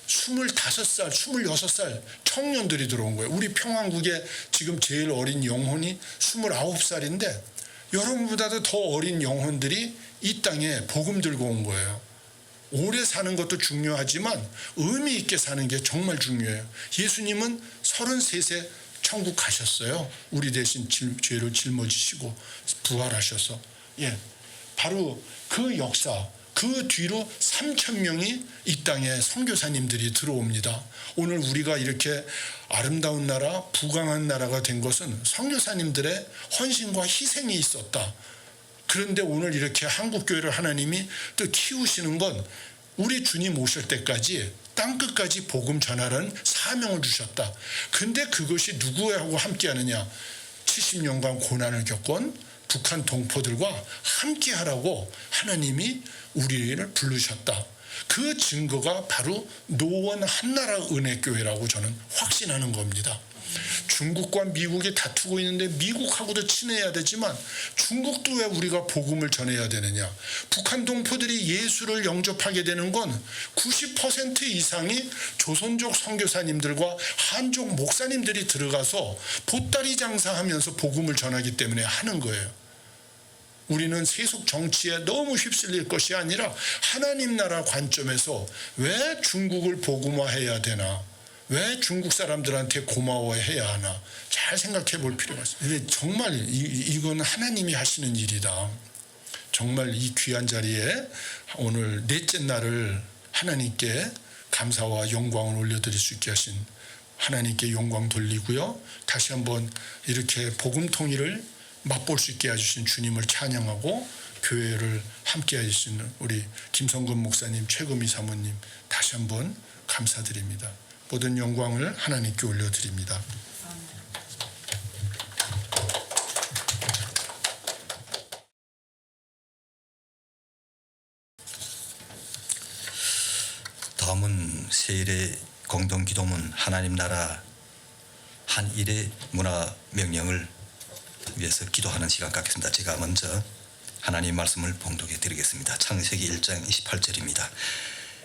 25살, 26살 청년들이 들어온 거예요. 우리 평안국에 지금 제일 어린 영혼이 29살인데 여러분보다도 더 어린 영혼들이 이 땅에 복음 들고 온 거예요. 오래 사는 것도 중요하지만 의미 있게 사는 게 정말 중요해요. 예수님은 33세 천국 가셨어요. 우리 대신 죄를 짊어지시고 부활하셔서. 바로 그 역사, 그 뒤로 3,000명이 이 땅에 선교사님들이 들어옵니다. 오늘 우리가 이렇게 아름다운 나라, 부강한 나라가 된 것은 선교사님들의 헌신과 희생이 있었다. 그런데 오늘 이렇게 한국교회를 하나님이 또 키우시는 건 우리 주님 오실 때까지 땅끝까지 복음 전하라는 사명을 주셨다. 근데 그것이 누구하고 함께하느냐? 70년간 고난을 겪은 북한 동포들과 함께하라고 하나님이 우리를 부르셨다. 그 증거가 바로 노원 한나라 은혜교회라고 저는 확신하는 겁니다. 중국과 미국이 다투고 있는데 미국하고도 친해야 되지만 중국도 왜 우리가 복음을 전해야 되느냐? 북한 동포들이 예수를 영접하게 되는 건 90% 이상이 조선족 선교사님들과 한족 목사님들이 들어가서 보따리 장사하면서 복음을 전하기 때문에 하는 거예요. 우리는 세속 정치에 너무 휩쓸릴 것이 아니라 하나님 나라 관점에서 왜 중국을 복음화해야 되나? 왜 중국 사람들한테 고마워해야 하나? 잘 생각해 볼 필요가 있습니다. 근데 정말 이건 하나님이 하시는 일이다. 정말 이 귀한 자리에 오늘 넷째 날을 하나님께 감사와 영광을 올려드릴 수 있게 하신 하나님께 영광 돌리고요. 다시 한번 이렇게 복음 통일을 맛볼 수 있게 해주신 주님을 찬양하고 교회를 함께 해주신 우리 김성근 목사님, 최금희 사모님 다시 한번 감사드립니다. 모든 영광을 하나님께 올려드립니다. 다음은 세일의 공동기도문 하나님 나라 한 일의 문화 명령을 위해서 기도하는 시간 갖겠습니다. 제가 먼저 하나님 말씀을 봉독해 드리겠습니다. 창세기 1장 28절입니다.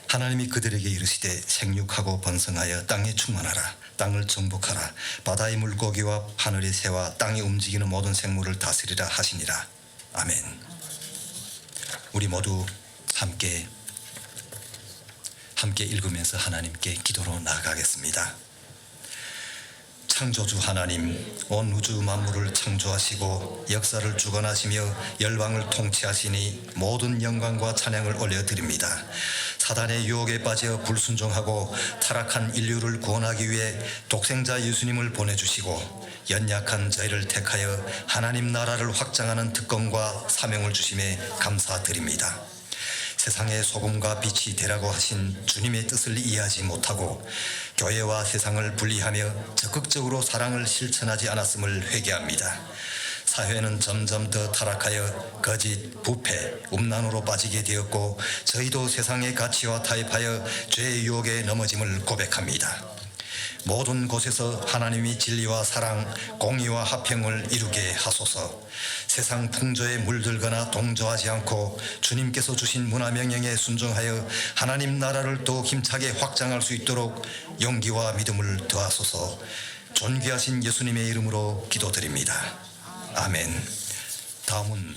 하나님이 그들에게 이르시되 생육하고 번성하여 땅에 충만하라. 땅을 정복하라. 바다의 물고기와 하늘의 새와 땅에 움직이는 모든 생물을 다스리라 하시니라. 아멘. 우리 모두 함께 읽으면서 하나님께 기도로 나아가겠습니다. 창조주 하나님, 온 우주 만물을 창조하시고 역사를 주관하시며 열방을 통치하시니 모든 영광과 찬양을 올려드립니다. 사단의 유혹에 빠져 불순종하고 타락한 인류를 구원하기 위해 독생자 예수님을 보내주시고 연약한 저희를 택하여 하나님 나라를 확장하는 특권과 사명을 주심에 감사드립니다. 세상의 소금과 빛이 되라고 하신 주님의 뜻을 이해하지 못하고 교회와 세상을 분리하며 적극적으로 사랑을 실천하지 않았음을 회개합니다. 사회는 점점 더 타락하여 거짓, 부패, 음란으로 빠지게 되었고 저희도 세상의 가치와 타협하여 죄의 유혹에 넘어짐을 고백합니다. 모든 곳에서 하나님이 진리와 사랑, 공의와 화평을 이루게 하소서. 세상 풍조에 물들거나 동조하지 않고 주님께서 주신 문화 명령에 순종하여 하나님 나라를 더 힘차게 확장할 수 있도록 용기와 믿음을 더하소서. 존귀하신 예수님의 이름으로 기도드립니다. 아멘. 다음은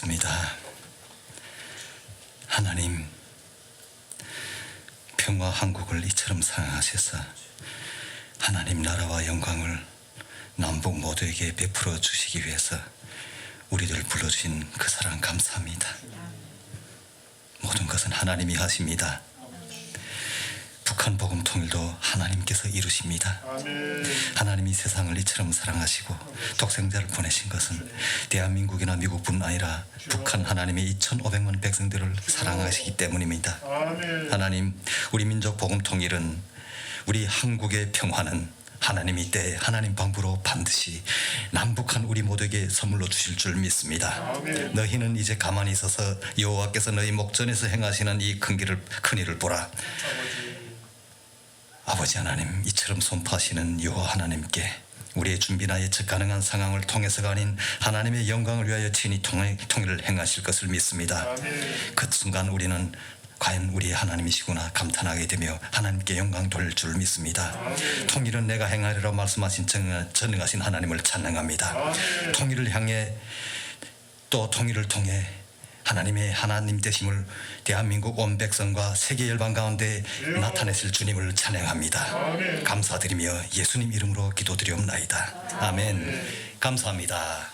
기도하겠습니다. 하나님, 평화 한국을 이처럼 사랑하셔서 하나님 나라와 영광을 남북 모두에게 베풀어 주시기 위해서 우리들 불러주신 그 사랑 감사합니다. 모든 것은 하나님이 하십니다. 북한 복음 통일도 하나님께서 이루십니다. 하나님이 세상을 이처럼 사랑하시고 독생자를 보내신 것은 대한민국이나 미국뿐 아니라 북한 하나님의 2,500만 백성들을 사랑하시기 때문입니다. 하나님, 우리 민족 복음 통일은, 우리 한국의 평화는 하나님이 때에 하나님 방부로 반드시 남북한 우리 모두에게 선물로 주실 줄 믿습니다. 너희는 이제 가만히 있어서 여호와께서 너희 목전에서 행하시는 이 큰 일을 보라. 아버지 하나님, 이처럼 선포하시는 여호와 하나님께 우리의 준비나 예측 가능한 상황을 통해서가 아닌 하나님의 영광을 위하여 친히 통일을 행하실 것을 믿습니다. 그 순간 우리는 과연 우리 하나님이시구나 감탄하게 되며 하나님께 영광 돌릴 줄 믿습니다. 통일은 내가 행하리라 말씀하신 전능하신 하나님을 찬양합니다. 통일을 향해 또 통일을 통해 하나님의 하나님 되심을 대한민국 온 백성과 세계 열방 가운데 나타내실 주님을 찬양합니다. 감사드리며 예수님 이름으로 기도드리옵나이다. 아멘. 감사합니다.